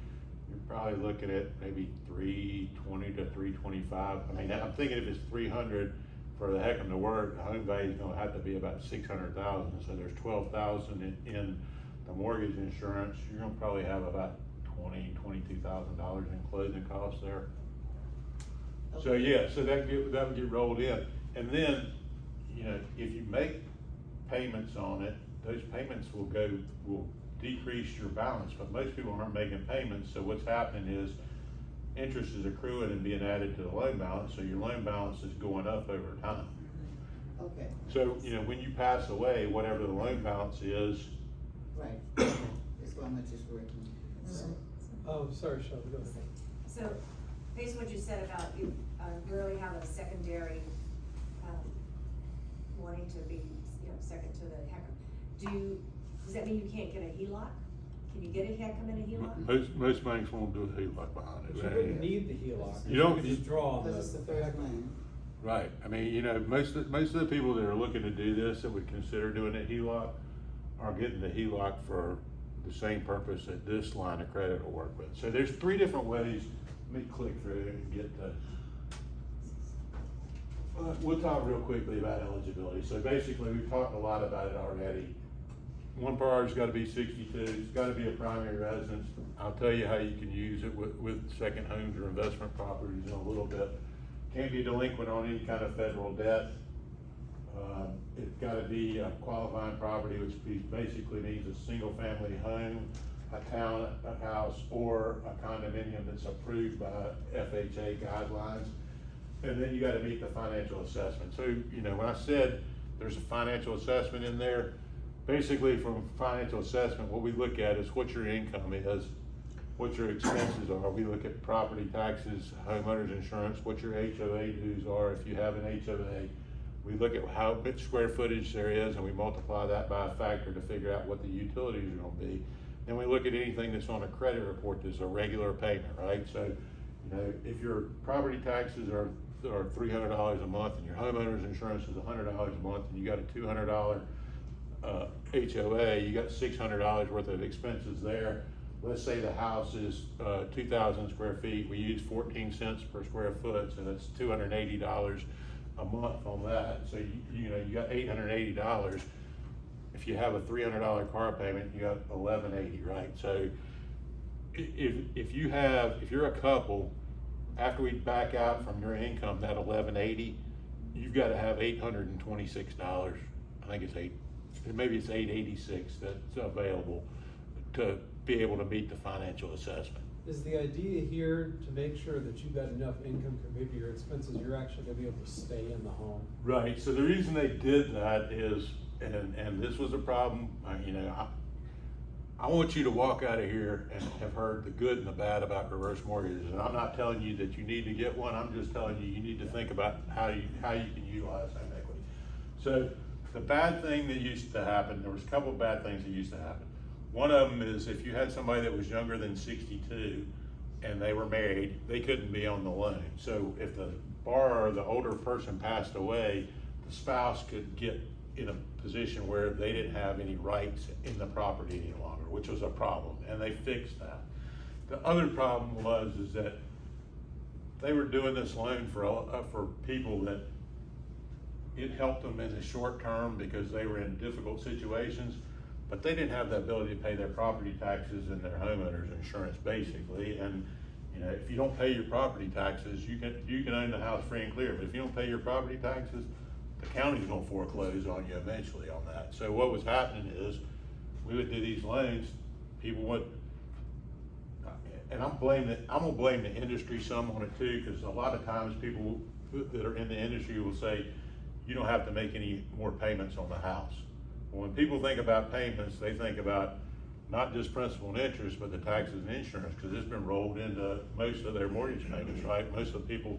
you're probably looking at maybe 320 to 325. I mean, I'm thinking if it's 300, for the HECM to work, the home value is gonna have to be about 600,000, so there's 12,000 in the mortgage insurance, you're gonna probably have about $22,000 in closing costs there. So, Okay. yeah, so that would get rolled in, and then, you know, if you make payments on it, those payments will decrease your balance, but most people aren't making payments, so what's happening is interest is accruing and being added to the loan balance, so your loan balance is going up over time. Okay, So, you know, when you pass away, whatever the loan balance is, right, that's how much is working, so. Oh, sorry, Shelby, go ahead. So, based on what you said about you, really have a secondary, wanting to be, you know, second to the HECM. Does that mean you can't get a HELOC? Can you get a HECM in a HELOC? most banks won't do a HELOC behind But you wouldn't need the HELOC. You don't- could just draw on the. Because it's the first loan. Right, I mean, you know, most of the people that are looking to do this, that would consider doing a HELOC, are getting the HELOC for the same purpose that this line of credit will work with. So there's 3 different ways, let me click through and get the, we'll talk real quickly about eligibility. So basically, we've talked a lot about it already. One priority's gotta be 62, it's gotta be a primary residence. I'll tell you how you can use it with second homes or investment properties in a little bit. Can't be delinquent on any kind of federal debt. It's gotta be a qualifying property, which basically means a single family home, a house, or a condominium that's approved by FHA guidelines. And then you gotta meet the financial assessment. So, you know, when I said there's a financial assessment in there, basically from financial assessment, what we look at is what your income is, what your expenses are. We look at property taxes, homeowners insurance, what your HOA dues are if you have an HOA. We look at how much square footage there is and we multiply that by a factor to figure out what the utilities are gonna be. Then we look at anything that's on a credit report that's a regular payment, right? So, you know, if your property taxes are $300 a month and your homeowner's insurance is $100 a month and you got a $200 HOA, you got $600 worth of expenses there. Let's say the house is 2,000 square feet, we use 14 cents per square foot, so that's $280 a month on that. So you know, you got $880. If you have a $300 car payment, you got $1,180, right? So if you're a couple, after we back out from your income, that $1,180, you've got to have $826. I think maybe it's $886 that's available to be able to meet the financial assessment. Is the idea here to make sure that you've got enough income to pay for your expenses, you're actually gonna be able to stay in the home? Right, so the reason they did that is, and this was a problem, I want you to walk out of here and have heard the good and the bad about reverse mortgages. And I'm not telling you that you need to get one, I'm just telling you, you need to think about how you can utilize home equity. So the bad thing that used to happen, there was a couple of bad things that used to happen. One of them is if you had somebody that was younger than 62 and they were married, they couldn't be on the loan. So if the borrower, the older person passed away, the spouse could get in a position where they didn't have any rights in the property any longer, which was a problem, and they fixed that. The other problem is that they were doing this loan for people that it helped them in the short term because they were in difficult situations, but they didn't have the ability to pay their property taxes and their homeowner's insurance basically. And if you don't pay your property taxes, you can own the house free and clear, but if you don't pay your property taxes, the county's gonna foreclose on you eventually on that. So what was happening is, we would do these loans, people would, and I'm gonna blame the industry some on it too, because a lot of times people that are in the industry will say, you don't have to make any more payments on the house. Well, when people think about payments, they think about not just principal and interest, but the taxes and insurance, because it's been rolled into most of their mortgage payments, right? Most of the people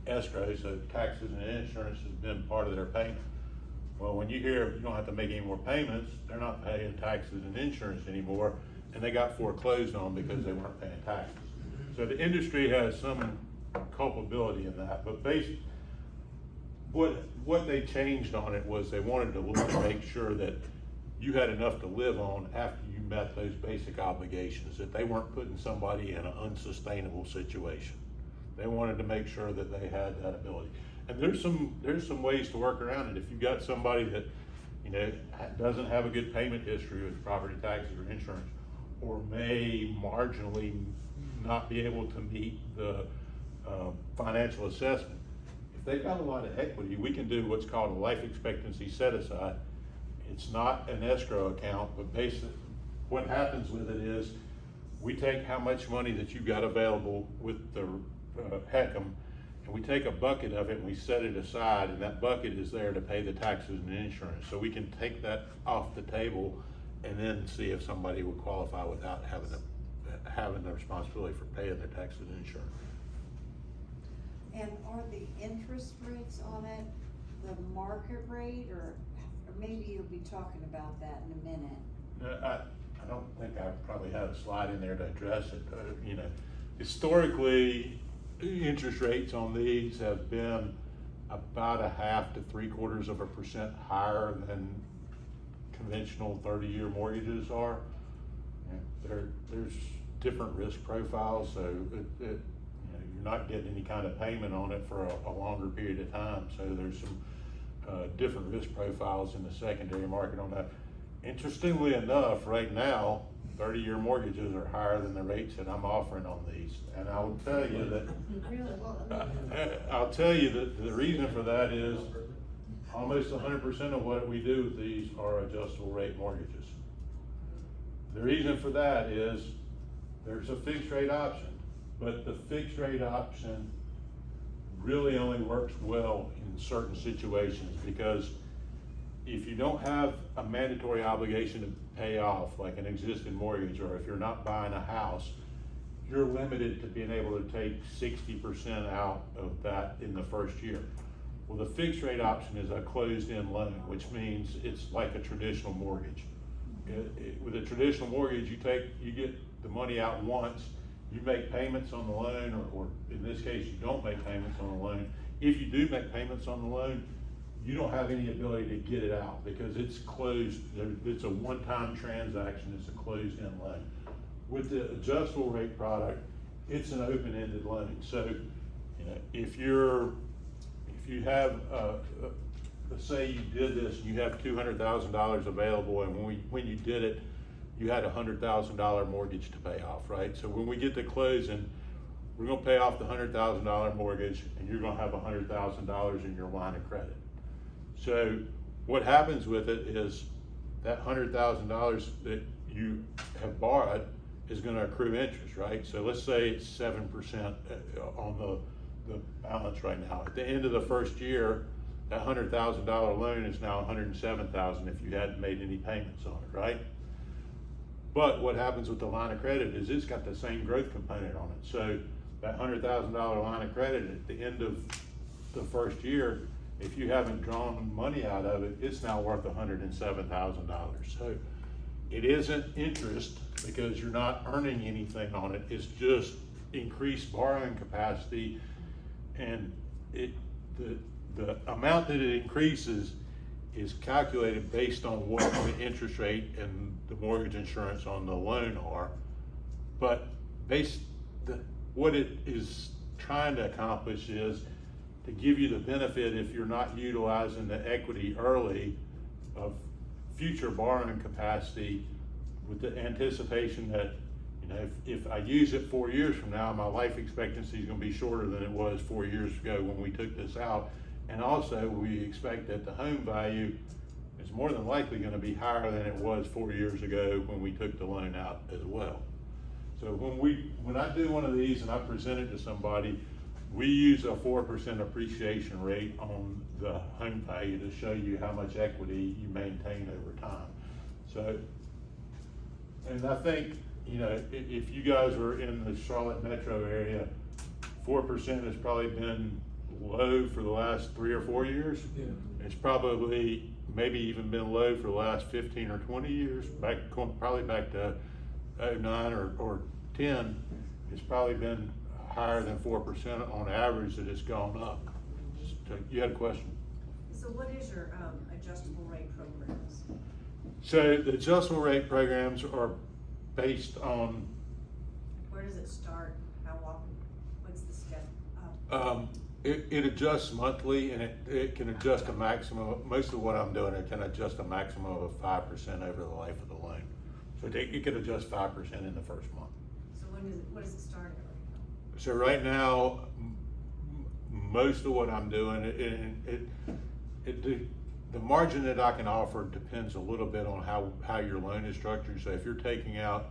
escrow, so taxes and insurance has been part of their payment. Well, when you hear you don't have to make any more payments, they're not paying taxes and insurance anymore, and they got foreclosed on because they weren't paying taxes. So the industry has some culpability in that, but basically, what they changed on it was they wanted to look to make sure that you had enough to live on after you met those basic obligations, that they weren't putting somebody in an unsustainable situation. They wanted to make sure that they had that ability. And there's some ways to work around it. If you've got somebody that, doesn't have a good payment history with property taxes or insurance, or may marginally not be able to meet the financial assessment, if they've got a lot of equity, we can do what's called a life expectancy set aside. It's not an escrow account, but basically what happens with it is we take how much money that you've got available with the HECM, and we take a bucket of it and we set it aside, and that bucket is there to pay the taxes and insurance. So we can take that off the table and then see if somebody would qualify without having the responsibility for paying their taxes and insurance. And are the interest rates on it the market rate, or maybe you'll be talking about that in a minute? I don't think I probably have a slide in there to address it. Historically, interest rates on these have been about 0.5 to 0.75% higher than conventional 30-year mortgages are. There's different risk profiles, so you're not getting any kind of payment on it for a longer period of time. So there's some different risk profiles in the secondary market on that. Interestingly enough, right now, 30-year mortgages are higher than the rates that I'm offering on these. And I will tell you that the reason for that is almost 100% of what we do with these are adjustable rate mortgages. The reason for that is there's a fixed rate option, but the fixed rate option really only works well in certain situations, because if you don't have a mandatory obligation to pay off, like an existing mortgage, or if you're not buying a house, you're limited to being able to take 60% out of that in the first year. Well, the fixed rate option is a closed-end loan, which means it's like a traditional mortgage. With a traditional mortgage, you get the money out once, you make payments on the loan, or in this case, you don't make payments on the loan. If you do make payments on the loan, you don't have any ability to get it out because it's closed. It's a one-time transaction. It's a closed-end loan. With the adjustable rate product, it's an open-ended loan. So, if you have, let's say you did this and you have $200,000 available, and when you did it, you had a $100,000 mortgage to pay off, right? So when we get to closing, we're gonna pay off the $100,000 mortgage, and you're gonna have $100,000 in your line of credit. So what happens with it is that $100,000 that you have borrowed, is gonna accrue interest, right? So let's say it's 7% on the balance right now. At the end of the first year, that $100,000 loan is now $107,000 if you hadn't made any payments on it, right? But what happens with the line of credit is it's got the same growth component on it. So that $100,000 line of credit at the end of the first year, if you haven't drawn money out of it, it's now worth $107,000. So it isn't interest because you're not earning anything on it. It's just increased borrowing capacity, and the amount that it increases is calculated based on what the interest rate and the mortgage insurance on the loan are. But what it is trying to accomplish is to give you the benefit, if you're not utilizing the equity early, of future borrowing capacity, with the anticipation that, you know, if I use it 4 years from now, my life expectancy is gonna be shorter than it was 4 years ago when we took this out. And also, we expect that the home value is more than likely gonna be higher than it was 4 years ago when we took the loan out as well. So when I do one of these and I present it to somebody, we use a 4% appreciation rate on the home value to show you how much equity you maintain over time. So, and I think, you know, if you guys are in the Charlotte metro area, 4% has probably been low for the last 3 or 4 years. Yeah. It's probably maybe even been low for the last 15 or 20 years, probably back to 09 or 10. It's probably been higher than 4% on average that it's gone up. So you had a question? So what is your adjustable rate programs? So the adjustable rate programs are based on, Where does it start? How often? What's the step up? it adjusts monthly, and it can adjust a maximum, most of what I'm doing, it can adjust a maximum of 5% over the life of the loan. So it could adjust 5% in the first month. So what does it start at? So right now, most of what I'm doing, the margin that I can offer depends a little bit on how your loan is structured. So if you're taking out,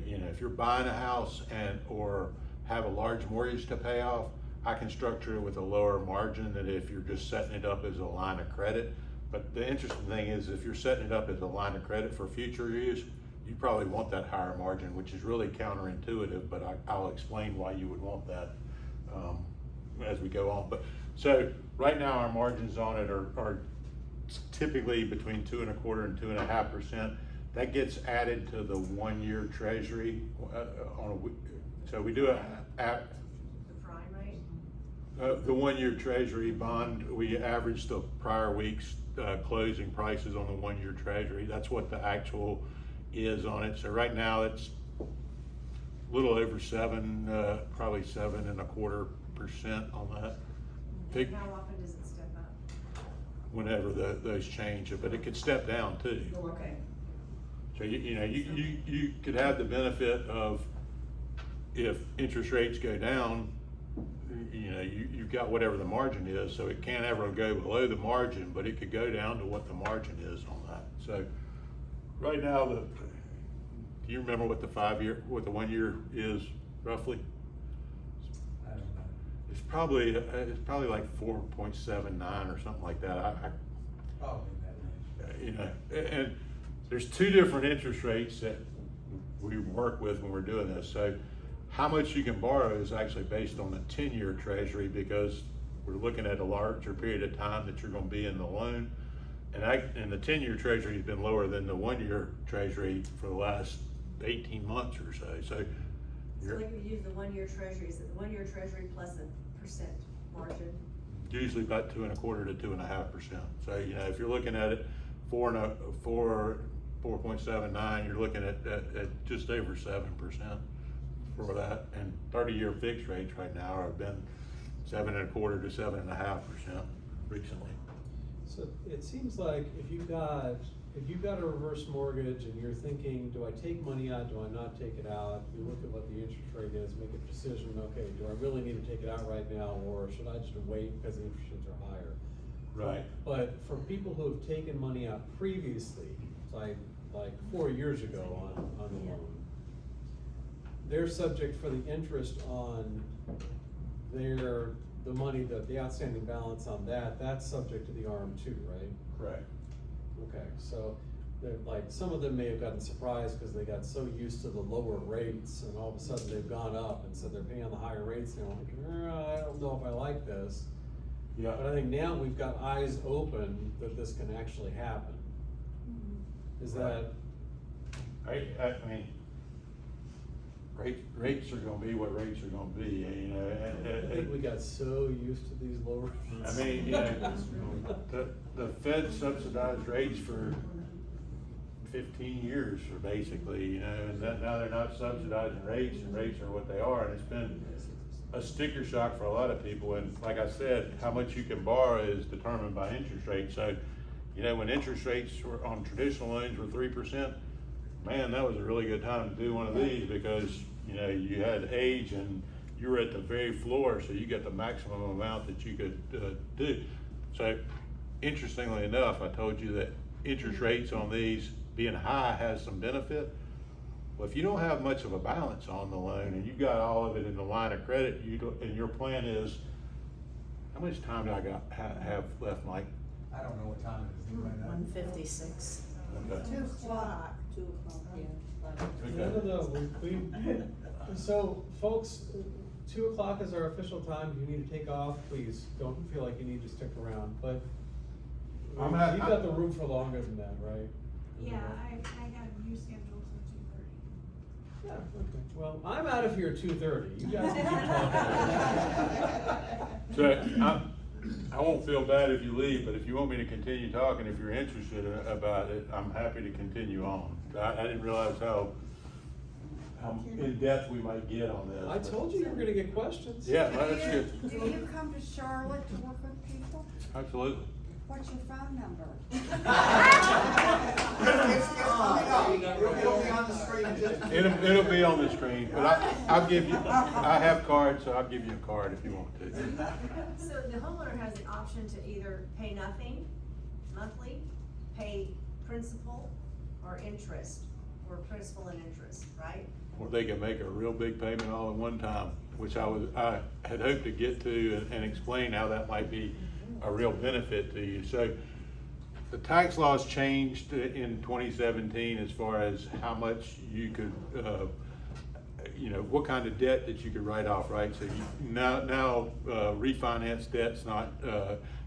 you know, if you're buying a house or have a large mortgage to pay off, I can structure it with a lower margin than if you're just setting it up as a line of credit. But the interesting thing is, if you're setting it up as a line of credit for future use, you probably want that higher margin, which is really counterintuitive, but I'll explain why you would want that as we go on. But so right now our margins on it are typically between 2.25% and 2.5%. That gets added to the 1-year treasury so we do The prime rate? the 1-year treasury bond. We average the prior week's closing prices on the 1-year treasury. That's what the actual is on it. So right now it's a little over 7, probably 7.25% on that. And how often does it step up? Whenever those change, but it could step down too. Okay. So you could have the benefit of, if interest rates go down, you know, you've got whatever the margin is, so it can't ever go below the margin, but it could go down to what the margin is on that. So right now, do you remember what the 1-year is roughly? I don't know. It's probably like 4.79 or something like that. Probably in that range. You know, and there's 2 different interest rates that we work with when we're doing this. So how much you can borrow is actually based on the 10-year treasury, because we're looking at a larger period of time that you're going to be in the loan. And the 10-year treasury has been lower than the 1-year treasury for the last 18 months or so. So like if you use the 1-year treasury, is it the 1-year treasury plus a percent margin? usually about 2.25% to 2.5%. So, you know, if you're looking at it 4.79, you're looking at just over 7% for that. And 30-year fixed rates right now have been 7.25% to 7.5% recently. So it seems like if you've got a reverse mortgage and you're thinking, do I take money out, do I not take it out? You look at what the interest rate is, make a decision, okay, do I really need to take it out right now, or should I just wait because the interest rates are higher? Right. But for people who have taken money out previously, like 4 years ago on the loan, they're subject for the interest on the money, the outstanding balance on that's subject to the RM two, right? Correct. Okay, so they're like, some of them may have gotten surprised because they got so used to the lower rates and all of a sudden they've gone up and so they're paying the higher rates and they're like, I don't know if I like this. Yeah. But I think now we've got eyes open that this can actually happen. Is that, I mean, rates are gonna be what rates are gonna be, you know, I think we got so used to these lower I rates. mean, you know, the Fed subsidized rates for 15 years, or basically, you know, and now they're not subsidizing rates, and rates are what they are, and it's been a sticker shock for a lot of people, and like I said, how much you can borrow is determined by interest rates, so, you know, when interest rates were on traditional loans were 3%, man, that was a really good time to do one of these, because, you know, you had age and you were at the very floor, so you got the maximum amount that you could do. So, interestingly enough, I told you that interest rates on these being high has some benefit. Well, if you don't have much of a balance on the loan and you've got all of it in the line of credit, and your plan is, how much time do I have left, Mike? I don't know what time it is. Anybody know? 1:56. Okay. 2:00. 2:00, yeah. Okay. So folks, 2:00 is our official time. If you need to take off, please don't feel like you need to stick around, but you've got the room for longer than that, right? Yeah, I have you scheduled till 2:30. Yeah, okay. Well, I'm out of here at 2:30. You guys can keep talking. So, I won't feel bad if you leave, but if you want me to continue talking, if you're interested about it, I'm happy to continue on. I didn't realize how in depth we might get on this. I told you were gonna get questions. Yeah, well, that's good. Do you come to Charlotte to work with people? Absolutely. What's your phone number? It's coming up. It'll be on the screen in just a few minutes. It'll be on the screen, but I'll give you, I have cards, so I'll give you a card if you want to. So the homeowner has the option to either pay nothing monthly, pay principal or interest, or principal and interest, right? Or they can make a real big payment all at one time, which I had hoped to get to and explain how that might be a real benefit to you. So the tax laws changed in 2017 as far as how much you could, you know, what kind of debt that you could write off, right? So you, now refinance debt's not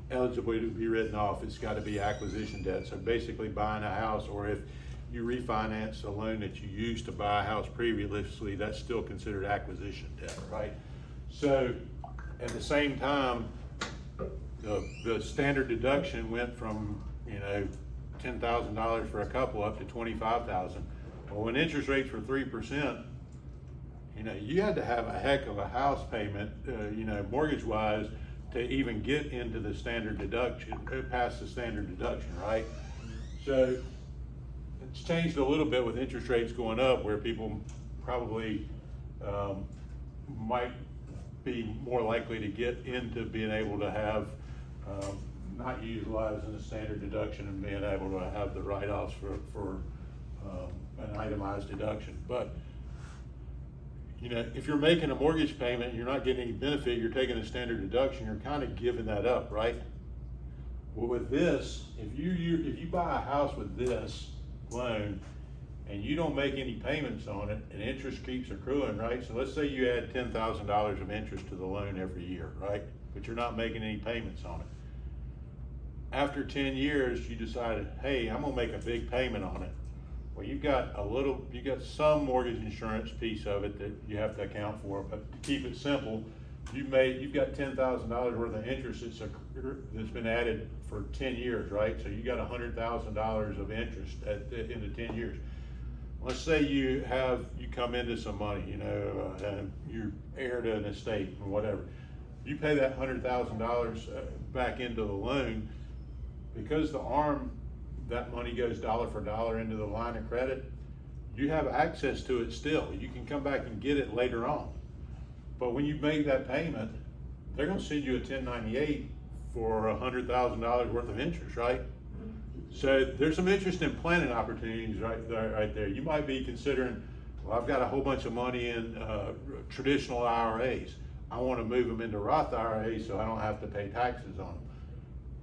eligible to be written off. It's got to be acquisition debt. So basically buying a house, or if you refinance a loan that you used to buy a house previously, that's still considered acquisition debt, right? So at the same time, the standard deduction went from, you know, $10,000 for a couple up to $25,000. Well, when interest rates were 3%, you know, you had to have a heck of a house payment, you know, mortgage-wise, to even get into the standard deduction, past the standard deduction, right? So it's changed a little bit with interest rates going up, where people probably might be more likely to get into being able to have not utilizing the standard deduction and being able to have the write-offs for an itemized deduction. But you know, if you're making a mortgage payment, you're not getting any benefit, you're taking a standard deduction, you're kind of giving that up, right? Well, with this, if you buy a house with this loan and you don't make any payments on it and interest keeps accruing, right? So let's say you add $10,000 of interest to the loan every year, right? But you're not making any payments on it. After 10 years, you decided, hey, I'm gonna make a big payment on it. Well, you got some mortgage insurance piece of it that you have to account for, but to keep it simple, you've got $10,000 worth of interest that's been added for 10 years, right? So you got $100,000 of interest in the 10 years. Let's say you come into some money, you know, and you're heir to an estate or whatever. You pay that $100,000 back into the loan, because the ARM, that money goes dollar for dollar into the line of credit, you have access to it still. You can come back and get it later on. But when you make that payment, they're gonna send you a 1098 for $100,000 worth of interest, right? So there's some interest in planning opportunities right there. You might be considering, Well, I've got a whole bunch of money in traditional IRAs. I want to move them into Roth IRAs so I don't have to pay taxes on them.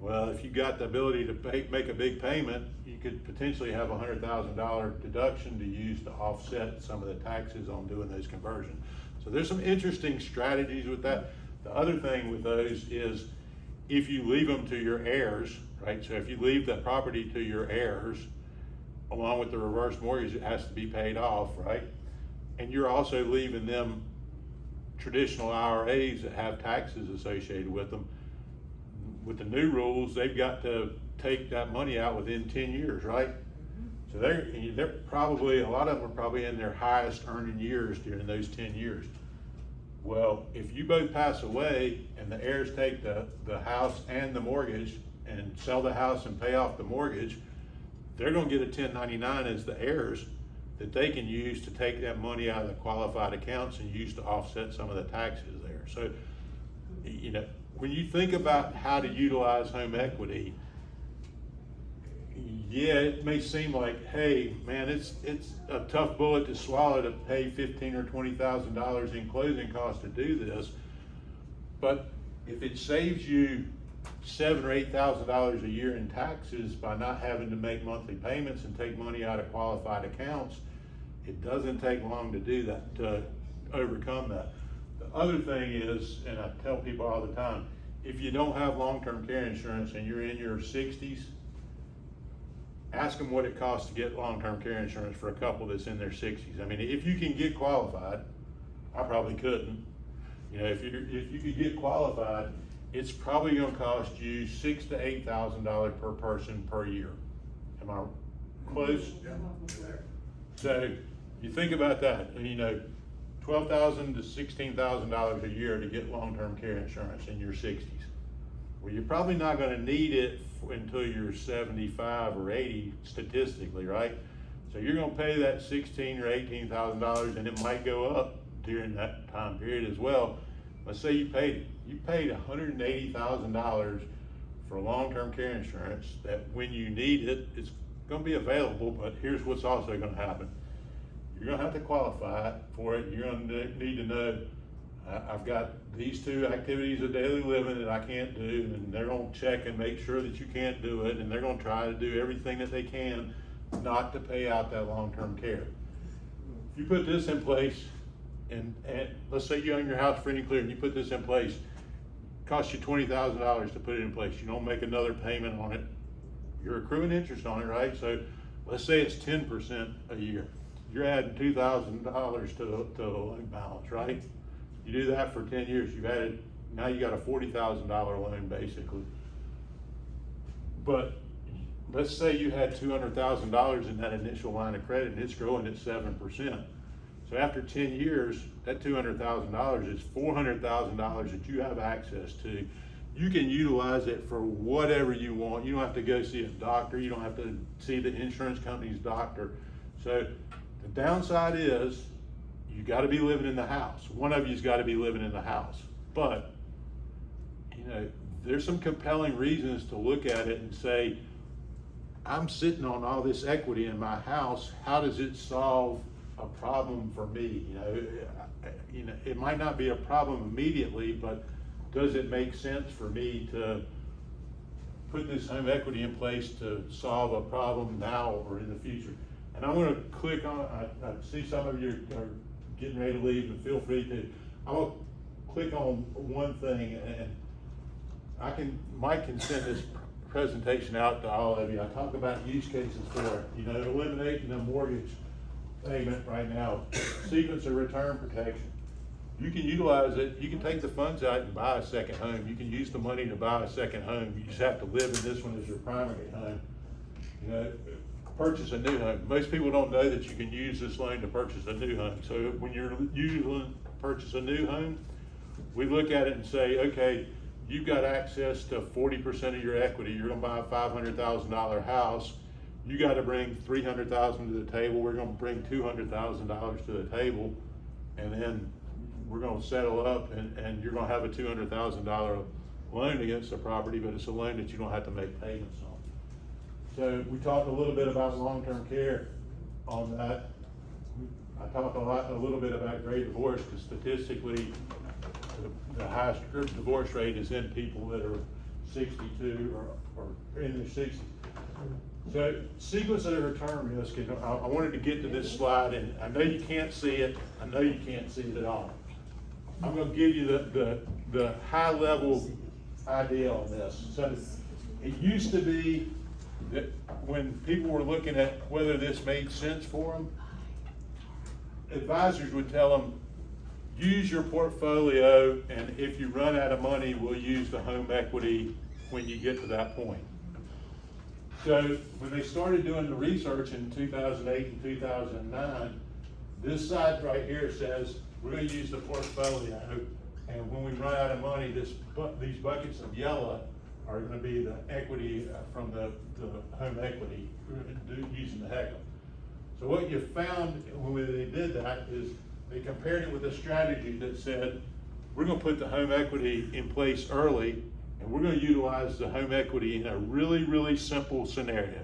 Well, if you got the ability to make a big payment, you could potentially have a $100,000 deduction to use to offset some of the taxes on doing those conversions. So there's some interesting strategies with that. The other thing with those is if you leave them to your heirs, right? So if you leave the property to your heirs, along with the reverse mortgage, it has to be paid off, right? And you're also leaving them traditional IRAs that have taxes associated with them. With the new rules, they've got to take that money out within 10 years, right? So they're probably, a lot of them are probably in their highest earning years during those 10 years. Well, if you both pass away and the heirs take the house and the mortgage and sell the house and pay off the mortgage, they're gonna get a 1099 as the heirs that they can use to take that money out of the qualified accounts and use to offset some of the taxes there. So, you know, when you think about how to utilize home equity, yeah, it may seem like, hey, man, it's a tough bullet to swallow to pay $15,000 or $20,000 in closing costs to do this. But if it saves you $7,000 or $8,000 a year in taxes by not having to make monthly payments and take money out of qualified accounts, it doesn't take long to do that, to overcome that. The other thing is, and I tell people all the time, if you don't have long-term care insurance and you're in your 60s, ask them what it costs to get long-term care insurance for a couple that's in their 60s. I mean, if you can get qualified, I probably couldn't. You know, if you could get qualified, it's probably gonna cost you $6,000 to $8,000 per person per year. Am I close? Yeah, there. So you think about that, and you know, $12,000 to $16,000 a year to get long-term care insurance in your 60s. Well, you're probably not gonna need it until you're 75 or 80 statistically, right? So you're gonna pay that $16,000 or $18,000, and it might go up during that time period as well. Let's say you paid $180,000 for long-term care insurance that when you need it, it's gonna be available, but here's what's also gonna happen. You're gonna have to qualify for it. You're gonna need to know, I've got these two activities of daily living that I can't do, and they're gonna check and make sure that you can't do it, and they're gonna try to do everything that they can not to pay out that long-term care. If you put this in place, and let's say you own your house free and clear, and you put this in place, it costs you $20,000 to put it in place. You don't make another payment on it. You're accruing interest on it, right? So let's say it's 10% a year. You're adding $2,000 to the loan balance, right? You do that for 10 years, now you got a $40,000 loan basically. But let's say you had $200,000 in that initial line of credit and it's growing at 7%. So after 10 years, that $200,000 is $400,000 that you have access to. You can utilize it for whatever you want. You don't have to go see a doctor. You don't have to see the insurance company's doctor. So the downside is you gotta be living in the house. One of you's gotta be living in the house. But, you know, there's some compelling reasons to look at it and say, I'm sitting on all this equity in my house. How does it solve a problem for me? You know, it might not be a problem immediately, but does it make sense for me to put this home equity in place to solve a problem now or in the future? And I'm gonna click on, I see some of you are getting ready to leave, and feel free to. I'm gonna click on one thing, and Mike can send this presentation out to all of you. I talk about use cases for it. You know, eliminating a mortgage payment right now, sequence of return protection. You can utilize it. You can take the funds out and buy a second home. You can use the money to buy a second home. You just have to live in this one as your primary home. You know, purchase a new home. Most people don't know that you can use this loan to purchase a new home. So when you're usually purchase a new home, we look at it and say, okay, you've got access to 40% of your equity. You're gonna buy a $500,000 house. You gotta bring $300,000 to the table. We're gonna bring $200,000 to the table. And then we're gonna settle up and you're gonna have a $200,000 loan against the property, but it's a loan that you don't have to make payments on. So we talked a little bit about long-term care on that. I talk a little bit about great divorce, because statistically, the highest divorce rate is in people that are 62 or in their 60s. So sequence of return risk, and I wanted to get to this slide, and I know you can't see it. I know you can't see it at all. I'm going to give you the high level idea on this. So it used to be that when people were looking at whether this made sense for them, advisors would tell them, use your portfolio, and if you run out of money, we'll use the home equity when you get to that point. So when they started doing the research in 2008 and 2009, this side right here says, we're going to use the portfolio, and when we run out of money, these buckets of yellow are going to be the equity from the home equity using the HECM. So what you found when they did that is they compared it with a strategy that said, we're going to put the home equity in place early, and we're going to utilize the home equity in a really, really simple scenario.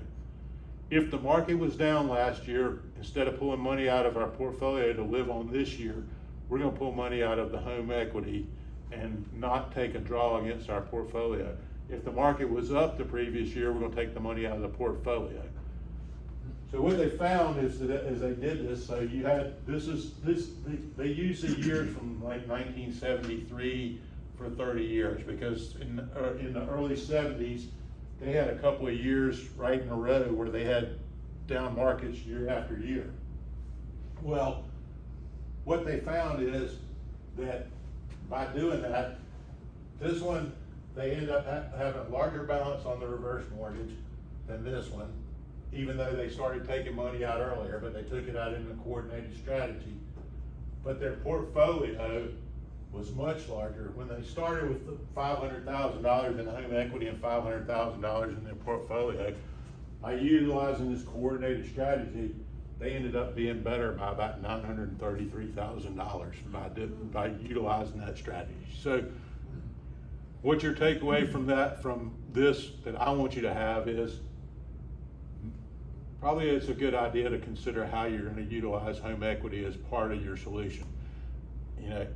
If the market was down last year, instead of pulling money out of our portfolio to live on this year, we're going to pull money out of the home equity and not take a draw against our portfolio. If the market was up the previous year, we're going to take the money out of the portfolio. So what they found is that as they did this, so you had, they used the years from like 1973 for 30 years, because in the early 70s, they had a couple of years right in a row where they had down markets year after year. Well, what they found is that by doing that, this one, they end up having a larger balance on the reverse mortgage than this one, even though they started taking money out earlier, but they took it out in a coordinated strategy. But their portfolio was much larger. When they started with $500,000 in home equity and $500,000 in their portfolio, by utilizing this coordinated strategy, they ended up being better by about $933,000 by utilizing that strategy. So what your takeaway from this that I want you to have is, probably it's a good idea to consider how you're going to utilize home equity as part of your solution. You know,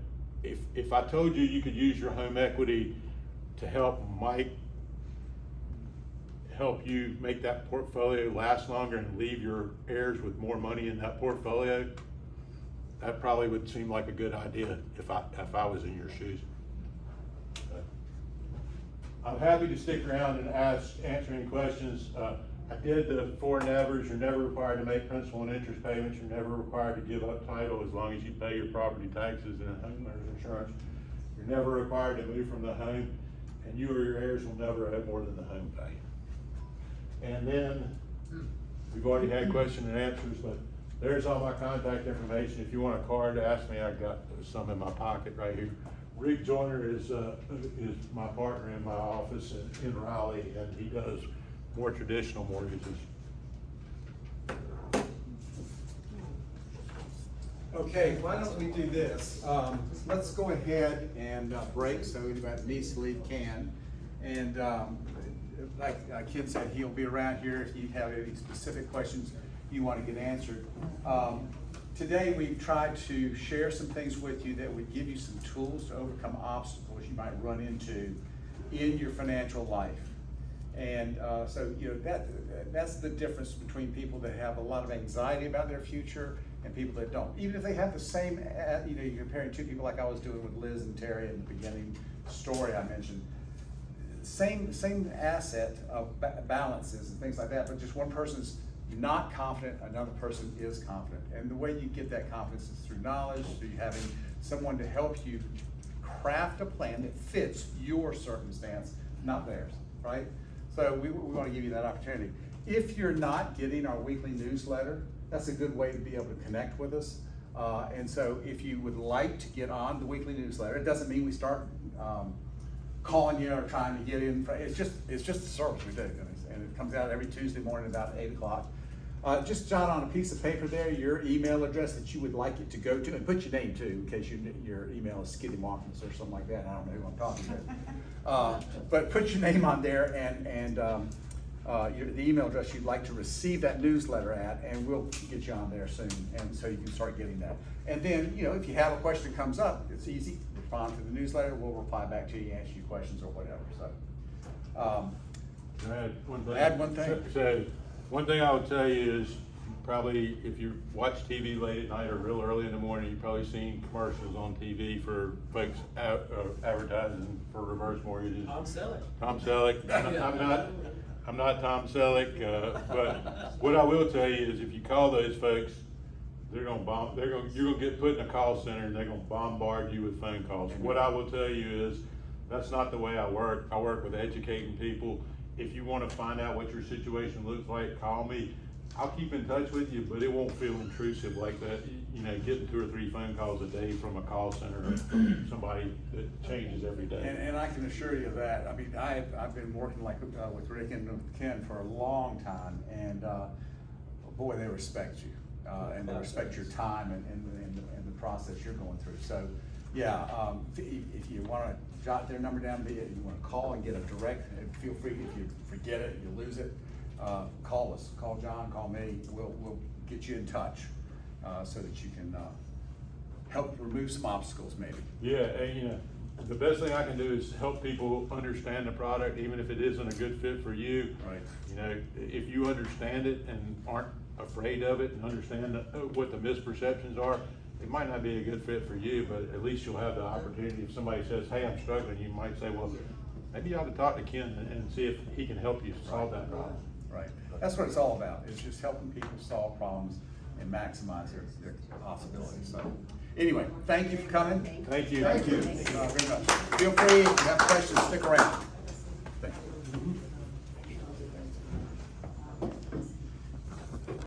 if I told you could use your home equity to help you make that portfolio last longer and leave your heirs with more money in that portfolio, that probably would seem like a good idea if I was in your shoes. I'm happy to stick around and answer any questions. I did the 4 nevers. You're never required to make principal and interest payments. You're never required to give up title as long as you pay your property taxes and homeowner's insurance. You're never required to move from the home, and you or your heirs will never owe more than the home value. And then, we've already had question and answers, but there's all my contact information. If you want a card, ask me. I've got some in my pocket right here. Rick Joyner is my partner in my office in Raleigh, and he does more traditional mortgages. Okay, why don't we do this? Let's go ahead and break, so anybody that needs to leave can. And like Ken said, he'll be around here if you have any specific questions you want to get answered. Today we've tried to share some things with you that would give you some tools to overcome obstacles you might run into in your financial life. And so, you know, that's the difference between people that have a lot of anxiety about their future and people that don't. Even if they have the same, you know, you're comparing two people like I was doing with Liz and Terry in the beginning story I mentioned. Same asset of balances and things like that, but just one person's not confident, another person is confident. And the way you get that confidence is through knowledge, through having someone to help you craft a plan that fits your circumstance, not theirs, right? So we want to give you that opportunity. If you're not getting our weekly newsletter, that's a good way to be able to connect with us. And so if you would like to get on the weekly newsletter, it doesn't mean we start calling you or trying to get in. It's just a service we do, and it comes out every Tuesday morning about 8 o'clock. Just jot on a piece of paper there your email address that you would like it to go to, and put your name too, in case your email is Skiddy Watkins or something like that. I don't know who I'm talking to. But put your name on there, and the email address you'd like to receive that newsletter at, and we'll get you on there soon, and so you can start getting that. And then, you know, if you have a question that comes up, it's easy, respond to the newsletter, we'll reply back to you, answer your questions or whatever, so. Can I add one thing? Add one thing? So, one thing I would tell you is, probably, if you watch TV late at night or real early in the morning, you've probably seen commercials on TV for folks advertising for reverse mortgages. Tom Selleck. Tom Selleck, I'm not Tom Selleck, but what I will tell you is if you call those folks, you're gonna get put in a call center and they're gonna bombard you with phone calls. What I will tell you is, that's not the way I work. I work with educating people. If you wanna find out what your situation looks like, call me. I'll keep in touch with you, but it won't feel intrusive like that, you know, getting 2 or 3 phone calls a day from a call center from somebody that changes every day. And I can assure you that, I mean, I've been working like with Rick and Ken for a long time, and boy, they respect you, and they respect your time and the process you're going through. So, yeah, if you wanna jot their number down, you wanna call and get a direct, feel free, if you forget it, you lose it, call us, call John, call me, we'll get you in touch, so that you can, help remove some obstacles maybe. Yeah, and you know, the best thing I can do is help people understand the product, even if it isn't a good fit for you. Right. You know, if you understand it and aren't afraid of it and understand what the misperceptions are, it might not be a good fit for you, but at least you'll have the opportunity. If somebody says, hey, I'm struggling, you might say, well, maybe you ought to talk to Ken and see if he can help you solve that problem. Right, that's what it's all about, is just helping people solve problems and maximize their possibilities, so. Anyway, thank you for coming. Thank you. Thank you very much. Feel free, if you have questions, stick around.